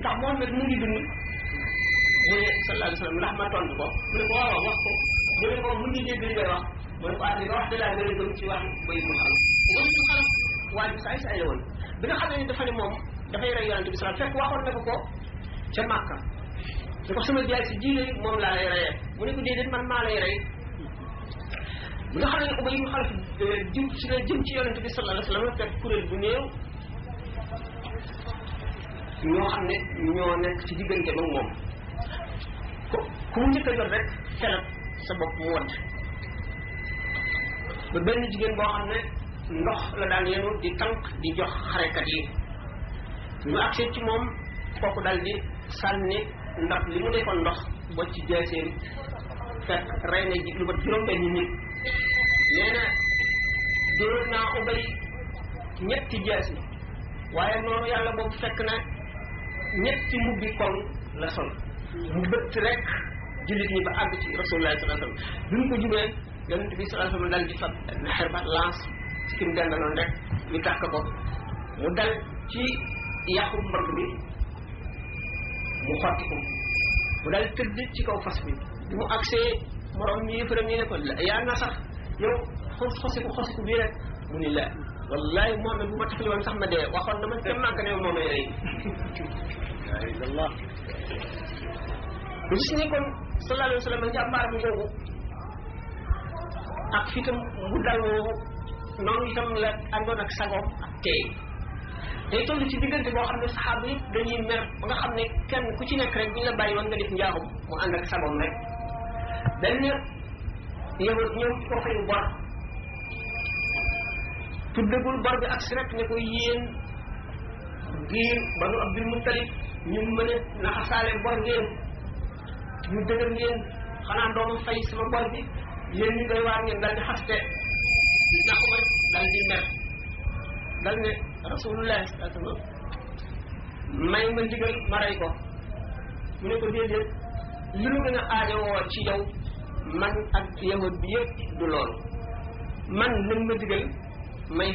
ndax Muhammad mu ngi dund mu ne sallallahu alayhi wa sallam ndax ma tontu ko mu ne ko waaw wax ko mu ne ko mu ngi dégg li ngay wax mu ne ko li nga wax da laa gën a gëm ci wax bay mu xam waaye bi saay la woon bi nga xam ne dafa ne moom dafay rey yonent bi salaam fekk waxoon na ko ca Màkka da ko sama jaay si jiile moom laa lay reyee mu ne ko déedéet man maa lay rey bi nga xam ne Ubay ibn Xalaf jëm ci yonent bi sallallahu alayhi wa sallam fekk kuréel bu néew ñoo xam ne ñoo nekk ci diggante ba moom ku mu njëkk a jot rek xelab sa bopp mu wadd ba benn jigéen boo xam ne ndox la daan yenu di tànk di jox xarekat yi ñu accès ci moom kooku dal di sànni ndax li mu defoon ndox ba ci jaaseem fekk rey na lu ba juróom-benn nit nee na dóor naa Ubay ñetti jaasi waaye noonu yàlla boobu fekk na ñetti mbubbi koŋ la sol mu bëtt rek jullit ñi ba àgg ci Rasulullah sallallahu alayhi wasallam bi mu ko jubee yonent bi sallallahu alayhi wasallam dal di fab na xerbat lance ci ki mu dendaloon rek ñu tàkk ko mu dal ci yàqu mbagg bi mu xotti ko mu dal tëdd ci kaw fas bi bi mu agsee morom ñi yëfëram ñi ne ko yaa na sax yow xosiku bii rek mu ni la wallahi moom bu ma tafali woon sax ma dee waxoon na ma dem màgg ne moom ay rey Allah bu gis ni kon sallallahu alayhi wa sallam njàmbaaram googu ak fitam bu dal woowu noonu itam la àndoon ak sagoom ak teey day toll ci diggante boo xam ne saxaaba yëpp dañuy mer ba nga xam ne kenn ku ci nekk rek bu ñu la bàyyi woon nga def njaaxum mu ànd ak sagoom rek benn yahud ñëw ko fayu bor tuddagul bor bi ak si rek ne ko yéen giir Banu Abdul Muttalib ñu mën a naxasaale bor ngeen ñu dëgër ngeen xanaa dooma fay sama bor bi yéen ñu doy waar ngeen dal di xaste na ko rek dal di mer dal ne rasulullah sallallahu may ma ndigal ma rey ko mu ne ko déedéet li nu gën a aajowoo ci yow man ak yahud bi yëpp du loolu man nañ ma digal may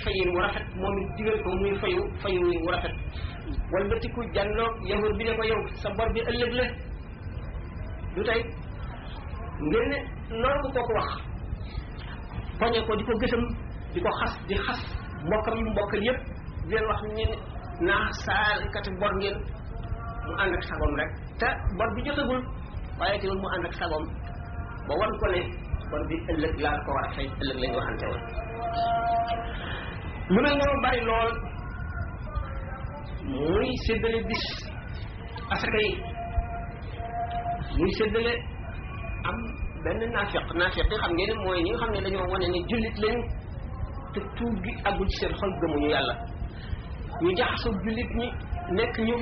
fayin wu rafet moom it digal ko muy fayu wu rafet wala bëtiku jànloog yahud bi ne ko yow sa bor bi ëllëg la du tey ngeen ne loolu ko kooku wax poñe ko di ko gësam di ko xas di xas mbokkam yi mbokkal yëpp di leen wax ne naa saalkati bor ngeen mu ànd ak sagoom rek te bor bi jotagul waaye teewul mu ànd ak sagoom ba wan ko ne bor bi ëllëg laa ko war a fay ëllëg la ñu waxante woon lu mel noonu bari lool muy séddale bis asaka yi muy séddale am benn naafiq yi xam ngeen ne mooy ñi nga xam ne dañoo wane ne jullit lañu te tuub gi àggul ci seen xol gëmuñu yàlla ñu jaxasoo jullit ñi nekk ñu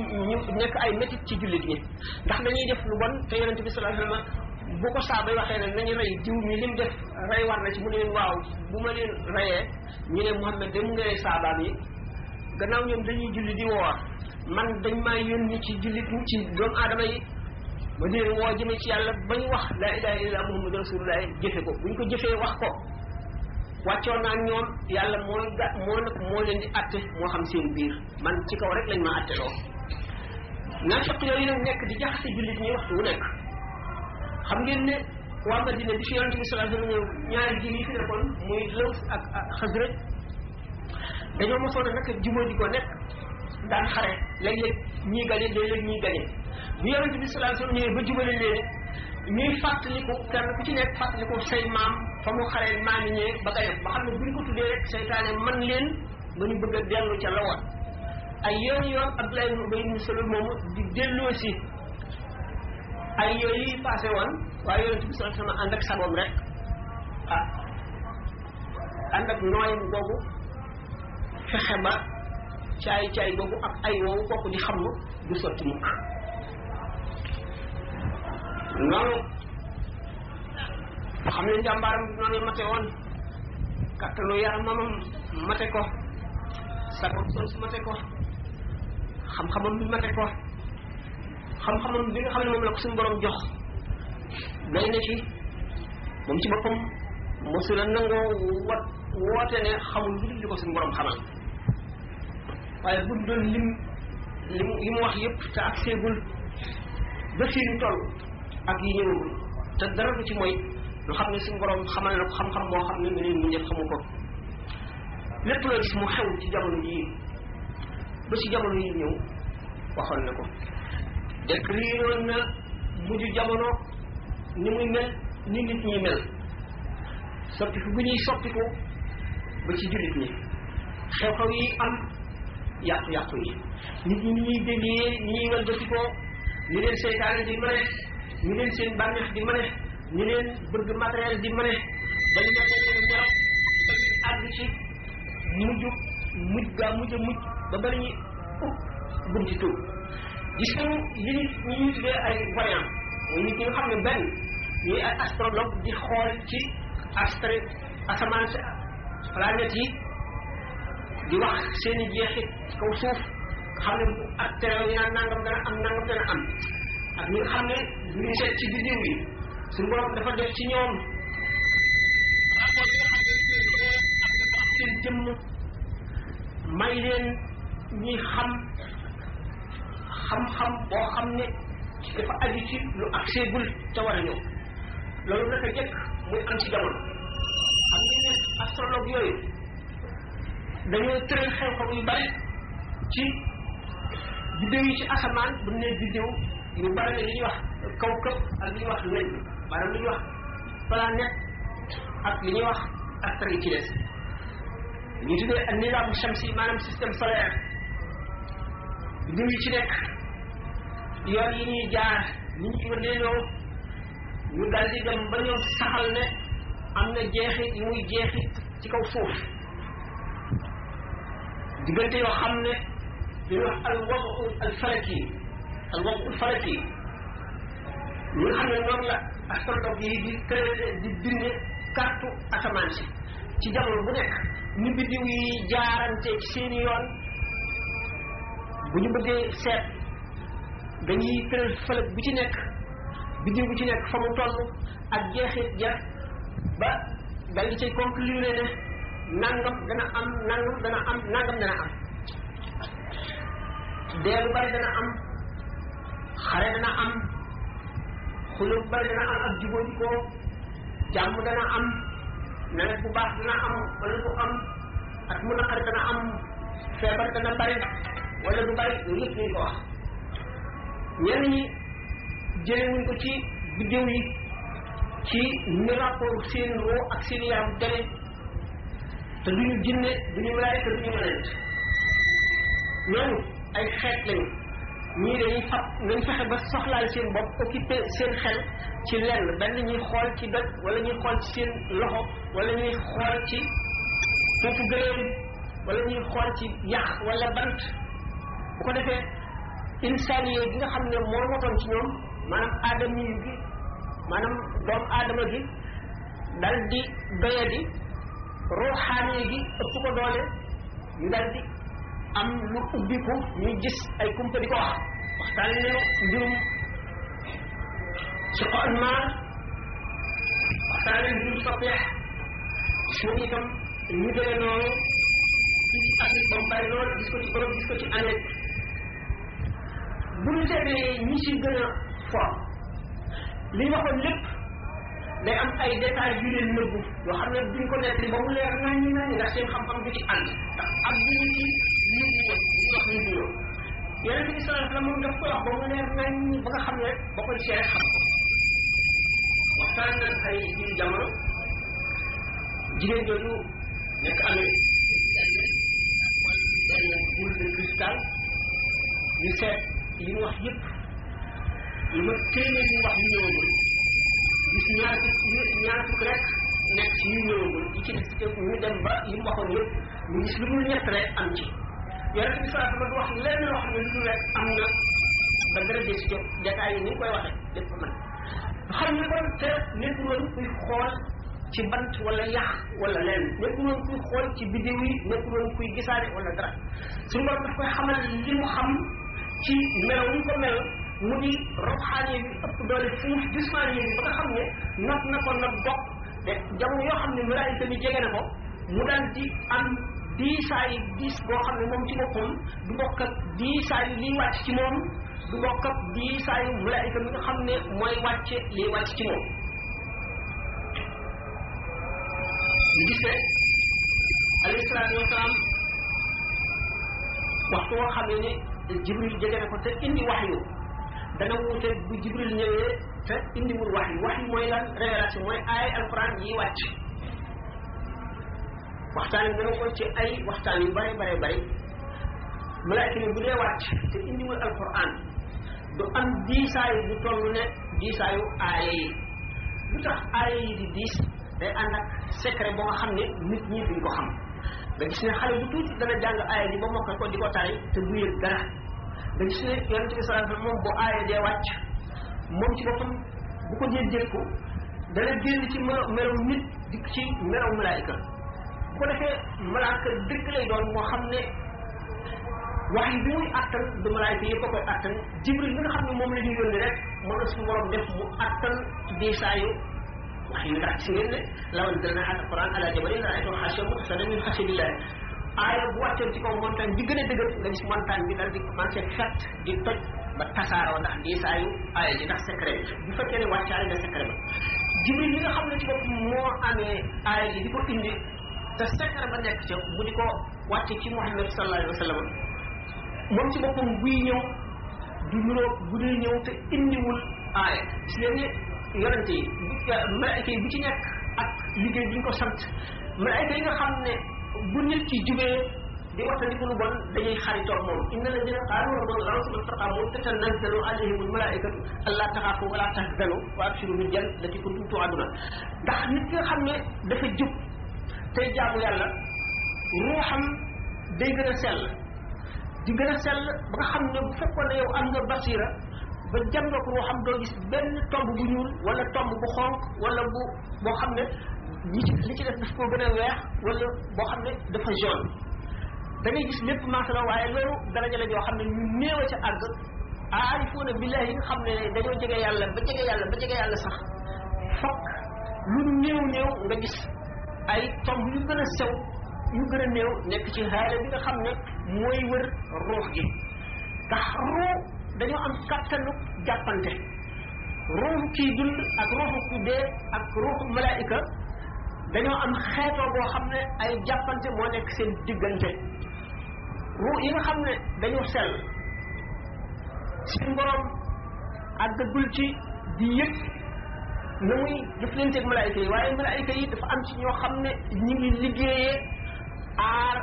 nekk ay métit ci jullit ñi ndax dañuy def lu bon te yonente bi sallallahu alayhi wasallam bu ko saabay waxee ne nañu rey diw mi lim def rey war na ci mu ne leen waaw bu ma leen reyee ñu ne Muhammad de mu ngi rey saabaam yi gannaaw ñoom dañuy julli di woor man dañ maa yónni ci jullit ñi ci doomu aadama yi ma di leen woo jëme ci yàlla bañ wax la ilaha illallah muhammadu rasulullah jëfe ko buñ ko jëfee wax ko wàccoon naa ñoom yàlla moo leen di atte moo xam seen biir man ci kaw rek lañ ma atte loo naafiq yooyu nag nekk di jaxase jullit ñi waxtu wu nekk xam ngeen ne waa Madina bi fi yonente bi sallallahu alayhi wasallam ñëw ñaari ji yi fi nekkoon muy Laws ak Xasraj dañoo mosoon a nag jubóo di ko nekk daan xare léeg-léeg ñii gañe léeg-léeg ñii gañe bi yonente bi sallallahu alayhi wasallam ñëwee ba jubale leen ñuy fàttaliku kenn ku ci nekk fàttaliku say maam fa mu xaree maami ñee ba gañe ba xam ne buñ ko tuddee rek seytaane man leen ba ñu bëgg a dellu ca la woon ay yoon Abdullah ibn Ubay ibn Salul moomu di delloo si ay yooyu passé woon waaye yonent bi sallallahu alayhi wasallam ànd ak sagoom rek ànd ak nooyam googu fexe ba caay googu ak ay woowu kooku di xam du sotti mukk noonu xam ne njàmbaaram noonu mate woon kattanu yaramam mate ko sagom sos mate ko xam-xamam bi mate ko xam-xamam bi nga xam ne moom la ko suñu borom jox doy na ci moom ci boppam mosula nangoo woote ne xamul lu dul li ko suñu borom xamal waaye bu doon li mu wax yëpp te ak seegul ba fii ñu toll ak yi ñëwagul te dara du ci mooy lu xam ne suñu borom xamal na ko xam-xam boo xam ne meneen mu ñëpp xamu ko lépp loo gis mu xew ci jamono yii ba ci jamono yi ñëw waxoon na ko décriroon na mujj jamono ni muy mel ni nit ñi mel soppiku bu ñuy soppiku ba ci jullit ñi xew-xew yi am yàqu-yàqu yi nit ñi ni ñuy déggee ni ñuy walbatikoo ni leen seytaane di mane ni leen seen bànneex di mane ni leen bëgg matériel di mane ba ñu mel ne ñaraw ba ñu àgg ci mujj ba bari ñuy bunti tuub gis nañu li ñi ñuy tuddee ay voyant mooy nit ñi nga xam ne benn ñuy ay astrologue di xool ci asamaan si planète yi di wax seen i jeexit ci kaw suuf xam ne ak terew yi naan nangam dana am ak ñi nga xam ne ñu seet ci biddiw yi suñu borom dafa def ci ñoom rapport yi nga xam ne seen jëmm may leen ñuy xam-xam boo xam ne dafa aju ci lu accès-gul te war a ñëw loolu naka jëkk muy am ci jamono xam ngeen ne astrologue yooyu dañoo tëral xew-xew yu bari ci biddew yi ci asamaan bu ne biddew yu bari ne li ñuy wax kawkab ak li ñuy wax nañ maanaam li ñuy wax planète ak li ñuy wax astre yi ci des ñu tuddee ak nizaamu shamsi maanaam système solaire biddiw yi ci nekk yoon yi ñuy jaar ni ñu ci wëndeeloo ñu dal di dem ba ñoom saxal ne am na jeexit yu muy jeexit ci kaw suuf diggante yoo xam ne dañuy wax al wadu al falaki ñi nga xam ne noonu la astronome yi di créé di binde carte asamaan si ci jamono bu nekk ni biddiw yi jaarante ci seeni yoon bu ñu bëggee seet dañuy tëral fëlëg bu ci nekk biddiw bu ci nekk fa mu toll ak jeexit ja ba dal di cay conclure ne nangam dana am nangam dana am nangam dana am dee lu bari dana am xare dana am xulub bari dana am ak jubóodikoo jàmm dana am nawet bu baax dana am wala du am at mu naqari dana am feebar dana bari wala du bari yooyu yëpp ñu ko wax ñenn ñi jëlewuñ ko ci biddew yi ci ni rapport seen roo ak seen yaram deme te duñu jinne duñu malaay te duñu yonent ñooñu ay xeet lañu ñii dañuy fab nañ fexe ba soxlaal seen bopp occupé seen xel ci lenn benn ñuy xool ci doj wala ñuy xool ci seen loxo wala ñuy xool ci foofu gëléem wala ñuy xool ci yax wala bant bu ko defee insaniye gi nga xam ne moo motoon ci ñoom maanaam aadama gi maanaam doomu aadama gi dal di doyadi ruuxaani gi ëpp ko doole ñu dal di am lu ubbiku ñuy gis ay kumpa di ko wax waxtaan nañu mbirum si ko almaan waxtaan nañu mbirum soppeex suñu itam ñu demee noonu ci Afrique ba mu bari lool gis ko ci Europe gis ko ci Amérique bu ñu seetee ñi ci gën a fort li ñu waxoon lépp day am ay détails yu leen nëbbu yoo xam ne duñ ko nekk ba mu leer naññi naññi ndax seen xam-xam du ci ànd ndax am duñu ci yóbbu woon ñu wax ñu nuyoo Yonent bi sallallahu alayhi wa sallam moom daf koy wax ba mu leer naññi ba nga xam ne rek boo koy seere xam ko waxtaan nañ ay biir jamono jigéen jooju nekk Amérique benn boule de cristal ñu seet li ñu wax yëpp lu ma téeméer ñu wax yu ñëwagul gis ñaar fukk rek nekk ci yu ñëwagul yi ci des ñu dem ba li mu waxoon yëpp ñu gis lu dul ñett rek am ci Yonent bi sallallahu alayhi wa sallam wax lenn loo xam ne lu dul rek am na ba dara des ci jataay yi ni ñu koy waxee lépp mën xam ne kon te nekkul woon kuy xool ci bant wala yax wala lenn nekkul woon kuy xool ci biddiw yi nekkul woon kuy gisaane wala dara suñu borom daf koy xamal li mu xam ci melaw ñu ko mel mu di roxaane bi ëpp doole fuuf gismaane bi ba nga xam ne not na ko not bokk te jamono yoo xam ne malaayika mi jege na ko mu daal di am diisaayu diis boo xam ne moom ci boppam du bokk ak diisaayu liy wàcc ci moom du bokk ak diisaayu malaayika mi nga xam ne mooy wàcce liy wàcc ci moom ñu gis ne alayhi salaatu wasalaam waxtu woo xam ne Jibril jege na ko te indi waxyu dana wuute bu Jibril ñëwee te indiwul waxyu mooy lan révélation mooy ay alquran yi wàcc waxtaan dana ko ci ay waxtaan yu bari malaayka ni bu dee wàcc te indiwul alquran du am diisaayu bu toll ne diisaayu aaya yi lu tax aaya yi di diis day ànd ak secret ba nga xam ne nit ñi duñ ko xam nga gis ne xale bu tuuti dana jàng aaya ji ba mokkal ko di ko tari te du yëg dara nga gis ne Yonent bi sallallahu alayhi wasallam moom bu aaya dee wàcc moom ci boppam bu ko jël ko dana génn ci melaw nit dikk ci melaw malaayika bu ko defee malaaka dëkk lay doon moo xam ne wax yi bi muy attan du malaayika yëpp a koy attan Jibril bi nga xam ne moom la ñu yónni rek moom la suñu borom def mu attan diisaayu wax yi ndax gis ngeen ne law anzalna haadha al-Qur'aan alaa jabalin la-ra'aytahu xaashi'an mutasaddi'an min xashyatillah aaya bu wàccoon ci kaw montagne bi gën a dëgër nga gis montagne bi daal di commencé fett di toj ba tasaaroo ndax diisaayu aaya ji ndax secret bu fekkee ne wàccaale na secret ba Jibril li nga xam ne ci bopp moo amee aaya ji di ko indi te secret ba nekk ca mu di ko wàcce ci Muhammad sallallahu alayhi wa sallam moom ci boppam buy ñëw du nuroo bu dee ñëw te indiwul aaya gis ngeen ne yonente yi malaayka yi bu ci nekk ak liggéey bi ñu ko sant malaayka yi nga xam ne bu nit ki jubee di waxtandiku lu bon dañuy xaritoog moom inna alladina qaalu rabbuna allah summa istaqaamu tatanazzalu alayhim almalaikatu alla taxaafu wala tahzanu wa abshiru bil jannati kuntum tu'aduna ndax nit ki nga xam ne dafa jub tey jaamu yàlla ruuxam day gën a sell di gën a sell ba nga xam ne bu fekkoon ne yow am nga basira ba jàndoog ruuxam doo gis benn tomb bu ñuul wala tomb bu xonq wala boo xam ne li ci def daf koo gën a weex wala boo xam ne dafa jaune da ngay gis lépp maasala waaye loolu daraja la joo xam ne ñu néew a ca àgg aarifuuna billahi yi nga xam ne dañoo jege yàlla sax fokk lu néew nga gis ay tomb yu gën a sew yu gën a néew nekk ci xaala bi nga xam ne mooy wër ruux gi ndax ruux dañoo am kattanu jàppante ruuxu kii dund ak ruuxu ku dee ak ruuxu malaayika dañoo am xeetoo boo xam ne ay jàppante moo nekk seen diggante ruux yi nga xam ne dañoo sell seen borom àggagul ci di yëg na muy jëflanteeg malaayika yi waaye malaayika yi dafa am ci ñoo xam ne ñi ngi liggéeyee aar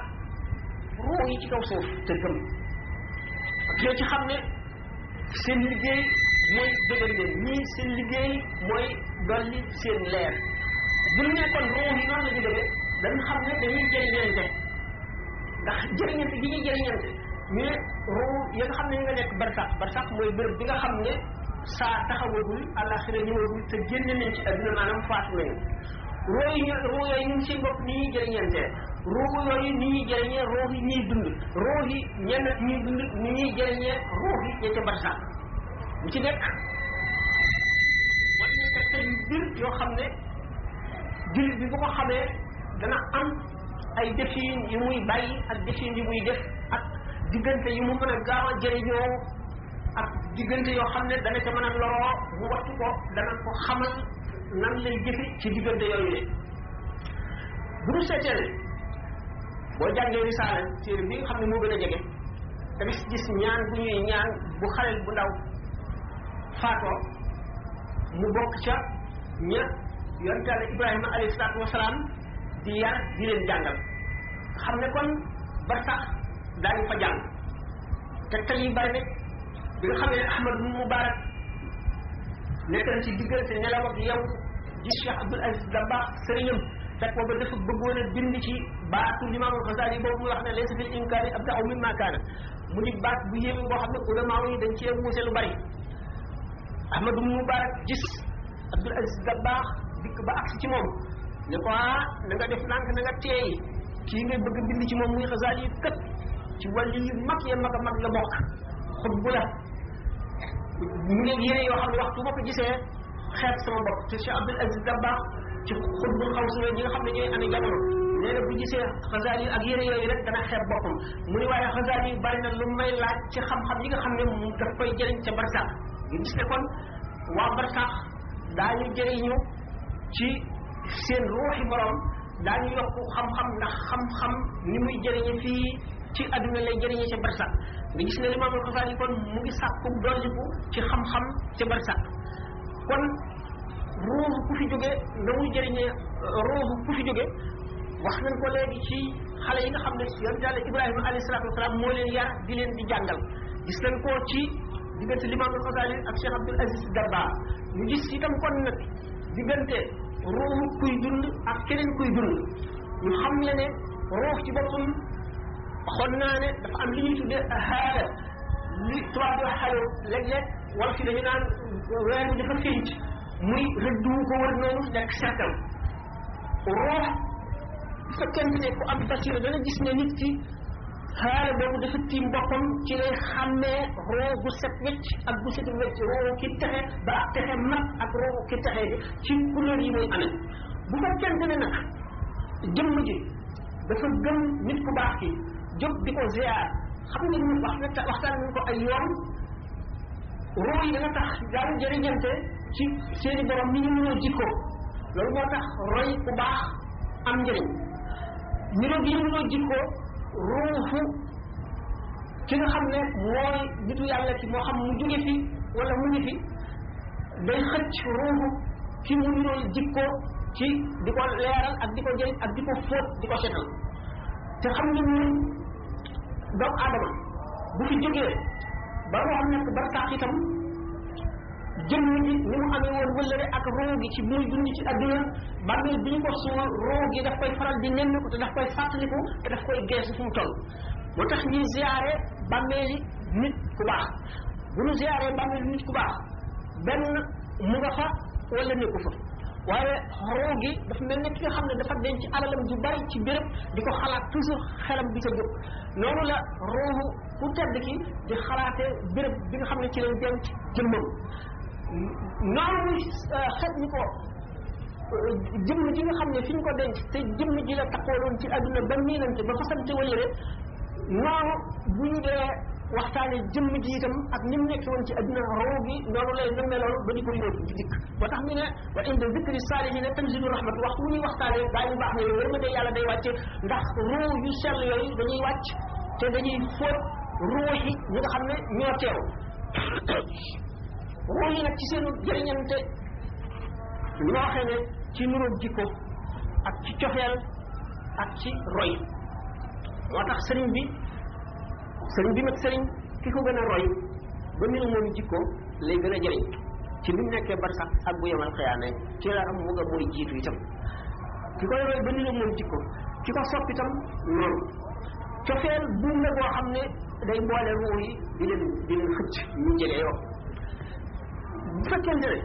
ruux yi ci kaw suuf te gëm ak yoo ci xam ne seen liggéey mooy dëgër leen ñii seen liggéey mooy dolli seen leer bu ñu nekkoon ruux yi noonu la ñu demee dañu xam ne dañuy jëriñante ndax jëriñante gi ñuy jëriñante ñu ne ruux ya nga xam ne ñu nga nekk barsax mooy bërëb bi nga xam ne saa taxawagul àllaxira ñëwagul te génne nañ ci adduna maanaam faatu nañu ruux yooyu ñun seen bopp ni ñuy jëriñantee ruux yooyu ni ñuy jëriñee ruux yi ñuy dund ruux yi ñenn ñuy dund ni ñuy jëriñee ruux yi ña ca barsax bu ci nekk wala ñu tegtal yu bir yoo xam ne jullit bi bu ko xamee dana am ay defin yu muy bàyyi ak defin yu muy def ak diggante yu mu mën a gaaw a jëriñoo ak diggante yoo xam ne dana ca mën a loroo mu wattu ko dana ko xamal nan lay jëfe ci diggante yooyu le bu ñu seetee ne boo jàngee risaala téere bi nga xam ne moo gën a jege da ngay gis ñaan bu ñuy ñaan bu xaleel bu ndaw faatoo mu bokk ca ña yonent Yàlla Ibrahima alayhi salaatu wasalaam di yar di leen jàngal xam ne kon ba sax daañu fa jàng tegtal yi bari ne bi nga xam ne Ahmad ibn Mubarak nekk na ci diggante nelaw ak yow gis Cheikh Abdul Aziz Dabakh sëriñam fekk booba dafa bëggoon a bind ci baatu Imaam al-Ghazali boobu muy wax ne laysa fil inkaari abda'u mimma kaana mu di baat bu yéeme boo xam ne ulama yi dañ cee wuute lu bari Ahmad ibn Mubarak gis Abdul Aziz Dabakh dikk ba agsi ci moom ne ko na nga def nànk na nga teey kii ngay bëgg bind ci moom muy Ghazali yi kët ci wàllu yu mag ya mag a mag la bokk xutbu la mu ngi yére yoo xam ne waxtu ma ko gisee xeet sama bopp te Cheikh Abdul Aziz Dabakh ci xutbul xaw si ñi nga xam ne ñooy amee jamono nee na bu gisee Ghazali ak yére yooyu rek dana xeeb boppam mu ni waaye Ghazali yi bari na lu may laaj ci xam-xam yi nga xam ne mu daf koy jëriñ ca barsax nga gis ne kon waa barsax daañu jëriñu ci seen ruuxi borom daañu yokk xam-xam ndax xam-xam ni muy jëriñe fii ci adduna lay jëriñe ca barsax nga gis ne Imaam al-Ghazali kon mu ngi sàkku dolliku ci xam-xam ca barsax kon ruuxu ku fi jóge na muy jëriñee ruuxu ku fi jóge wax nañ ko léegi ci xale yi nga xam ne yonent Yàlla Ibrahima alayhi salaatu wasalaam moo leen yar di leen di jàngal gis nañ ko ci diggante Imaam al-Ghazali ak Cheikh Abdul Aziz Dabakh ñu gis itam kon nag diggante ruuxu kuy dund ak keneen kuy dund ñu xam le ne ruux ci boppam xool naa ne dafa am li ñuy tuddee xaala li tubaab di wax xalo léeg-léeg wala fi dañu naan weer bi dafa fénc muy rëdd wu ko wër noonu nekk cercle ruux bu fekkente ne ku am basira dana gis ne nit ki xaala boobu dafa tiim boppam ci lay xàmmee ruux bu set wecc ak bu set wecc ruux ki texe ba ak texe mat ak ruux ki texe bi ci couleur yi muy amee bu fekkente ne nag jëmm ji dafa gëm nit ku baax ki jóg di ko ziar xam nga ñu waxtaan nañ ko ay yoon ruux yi dana tax daal jëriñante ci seeni borom ni ñu mënoo jikko loolu moo tax roy ku baax am njëriñ niroo gi ñu mënoo jikko ruuxu ki nga xam ne mooy nitu yàlla ci moo xam mu jóge fi wala mu ngi fi day xëcc ruuxu ki mu niroo jikko ci di ko leeral ak di ko jëriñ ak di ko fóot di ko setal te xam nga ñun doomu aadama bu fi jógee ba moo nekk ba sax itam jëmm ji ni mu amee woon wëllëre ak roo gi ci muy dund ci adduna bàmmeel bi ñu ko suul roo gi daf koy faral di nenn ko te daf koy fàttaliku te daf koy geesu fu mu toll moo tax ñuy ziyaare bàmmeeli nit ku baax bu ñu ziyaare bàmmeeli nit ku baax benn mu nga fa wala nekku fa waaye roo gi dafa mel ne ki nga xam ne dafa denc alalam ju bari ci béréb di ko xalaat toujours xelam di ca jóg noonu la roohu ku tedd ki di xalaatee béréb bi nga xam ne ci lay denc jëmmam noonu muy xet ñi ko jëmm ji nga xam ne fi ñu ko denc te jëmm ji la taxooloon ci adduna ba miinante ba fasante wëllëre noonu bu ñu dee waxtaane jëmm ji itam ak ni mu nekk woon ci adduna roo gi noonu lay nammeloon ba di ko yóbbu di dikk ba tax ñu ne wa inda zikri saalihiina tanzilu rahmat waxtu wu ñuy waxtaane gaa ñu baax ne yërmande yàlla day wàcce ndax roo yu sell yooyu dañuy wàcc te dañuy fóot roo yi ñi nga xam ne ñoo teew roo yi nag ci seenu jëriñante ñu waxee ne ci nuróog jikko ak ci cofeel ak ci roy moo tax sëriñ bi nag sëriñ ki ko gën a roy ba niru moom jikko lay gën a jëriñ ci bi mu nekkee bar sax ak bu yemal xëyaane ci la am mu nga mooy jiitu itam ki koy roy ba niru moom jikko ki ko sopp itam noonu cofeel buum la boo xam ne day boole ruu yi di leen xëcc ñu jëlee yoo bu fekkente ne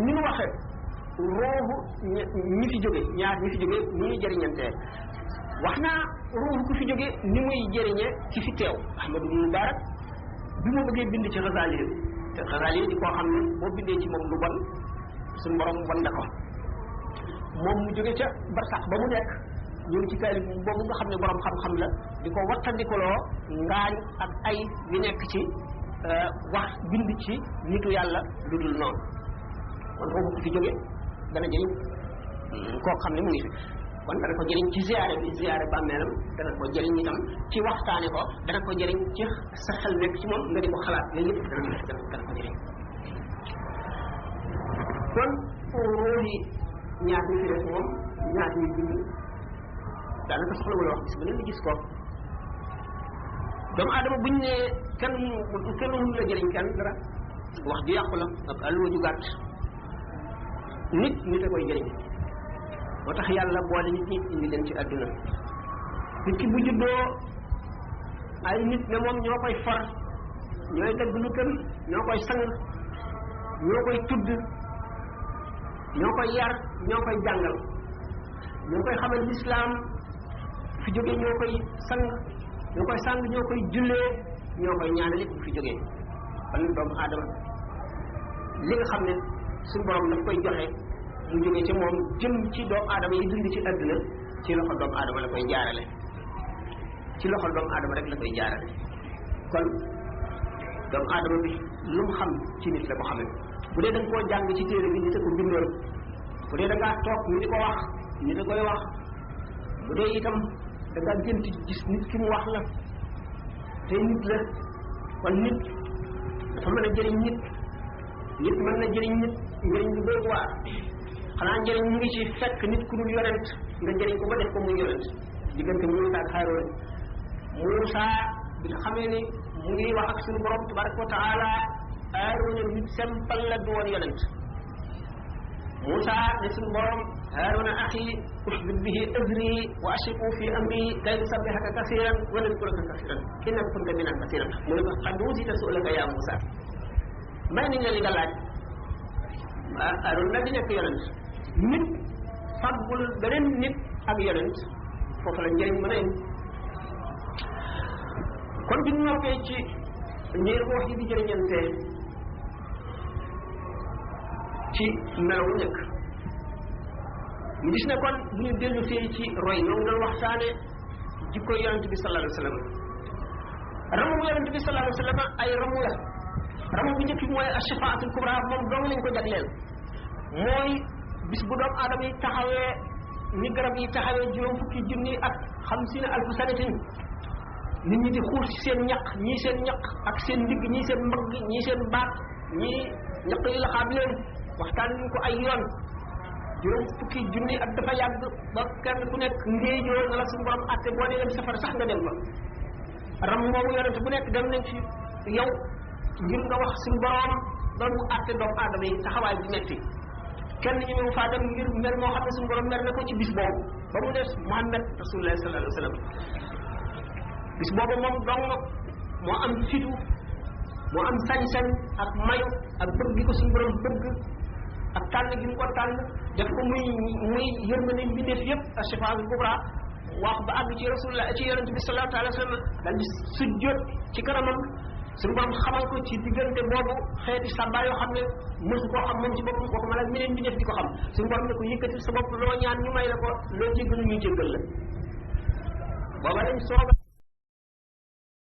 ni ñu waxee roobu ñi fi jóge ñaar ñi fi jóge ni ñuy jëriñantee wax naa roobu ku fi jóge ni muy jëriñe ki fi teew Ahmadu Mubarak bi mu bëggee bind ci Ghazali te Ghazali di koo xam ne boo bindee ci moom lu bon suñu borom wan na ko moom mu jóge ca barsax ba mu nekk ñëw ci taalib boobu nga xam ne borom xam-xam la di ko wattandikuloo ngaañ ak ay yu nekk ci wax bind ci nitu yàlla lu dul noonu kon roobu ku fi jóge dana jëriñ koo xam ne mu ngi fi kon dana ko jëriñ ci ziyaare bàmmeelam dana ko jëriñ itam ci waxtaane ko dana ko jëriñ ci sa xel nekk ci moom nga di ko xalaat yooyu yëpp dana ko jëriñ kon róoli ñaar ñu fi def moom ñaar ñuy bind daanaka soxla wala wax bis bu ne li gis ko doomu aadama buñ ne kenn mënu la jëriñ kenn dara wax ju yàqu la ak alluwa ju gàtt nit a koy jëriñ moo tax yàlla boole nit ñi indi leen ci àdduna nit ki bu juddoo ay nit ne moom ñoo koy far ñooy dagg lu kën ñoo koy sang ñoo koy tudd ñoo koy yar ñoo koy jàngal ñoo koy xamal lislaam fi jógee ñoo koy sang ñoo koy jullee ñoo koy ñaanal it bu fi jógee kon doomu aadama li nga xam ne suñu borom daf koy joxe mu jógee ci moom jëm ci doomu aadama yi dund ci àdduna ci loxo doomu aadama la koy jaarale ci loxo doomu aadama rek la koy jaarale kon doomu aadama bi lu mu xam ci nit la ko xamee bu dee da nga koo jàng ci téere bi nit a ko bindoon bu dee da ngaa toog ñu di ko wax nit a koy wax bu dee itam da ngaa gént gis nit ki mu wax la te nit la kon nit dafa mën a jëriñ nit mën na jëriñ nit njëriñ lu doy waar xanaa njëriñ mu ngi ci fekk nit ku dul yonent nga jëriñ ko ba def ko muy yonent diggante Muusaa ak Haaruun Muusaa bi nga xamee ni mu ngi wax ak suñu borom tabaraka wa taala Haaruun nit simple la du woon yonent Muusaa ne suñu borom Haaruun axi ushdud bihi azri wa ashriku fi amri kay nusabbihaka kasiran wa nadkuraka kasiran innaka kunta bina basiran mu ne ko qad uutiita su'laka yaa Muusaa may nañ la li nga laaj Haaruun nag di nekk yonent nit faggul beneen nit ak yonent foofu la njëriñ mën a yem kon bi ñu noppee ci ñeer wax yi di jëriñante ci melawu nekk ñu gis ne kon bu ñu dellu see ci roy ñoo ngi doon waxtaane jikko yonent bi sallallahu alayhi wa sallam ramu yonent bi sallallahu alayhi wa sallam ay ramu la ramu bu njëkk bi mooy ashafaatul kubra moom dong lañ ko jagleel mooy bis bu doom aadama yi taxawee ni garab yi taxawee juróom fukki junni ak xamsiina alfu sanatin nit ñi di xuur ci seen ñaq ñii seen ñaq ak seen ndigg ñii seen mbagg ñii seen baat ñii ñaq yi la xam leen waxtaan nañ ko ay yoon juróom fukki junni ak dafa yàgg ba kenn ku nekk ngéejoo na la suñu borom àtte boo dee dem safara sax nga dem fa ram moomu yonent bu nekk dem nañ ci yow ngir nga wax suñu borom ba mu àtte doomu aadama yi taxawaay bi metti kenn ñu mu faa dem ngir mer moo xam ne suñu borom mer na ko ci bis boobu ba mu des Muhammad rasulullah sallallahu alayhi wa sallam bis boobu moom dong moo am fitu moo am sañ-sañ ak mayu ak bëgg gi ko suñu borom bëgg ak tànn gi mu ko tànn def ko muy yërmande mbindeef yëpp ashifaaul kubra wax ba àgg ci rasulullah ci yonente bi sallallahu alayhi wa sallam daal di sujjóot ci kanamam suñu borom xamal ko ci diggante boobu xeeti sàbbaa yoo xam ne mësu koo xam moom ci boppam kooku ma la meneen mbindeef di ko xam suñu borom ne ko yëkkati sa bopp loo ñaan ñu may la ko loo jéggalu ñu jéggal la booba lañ sooga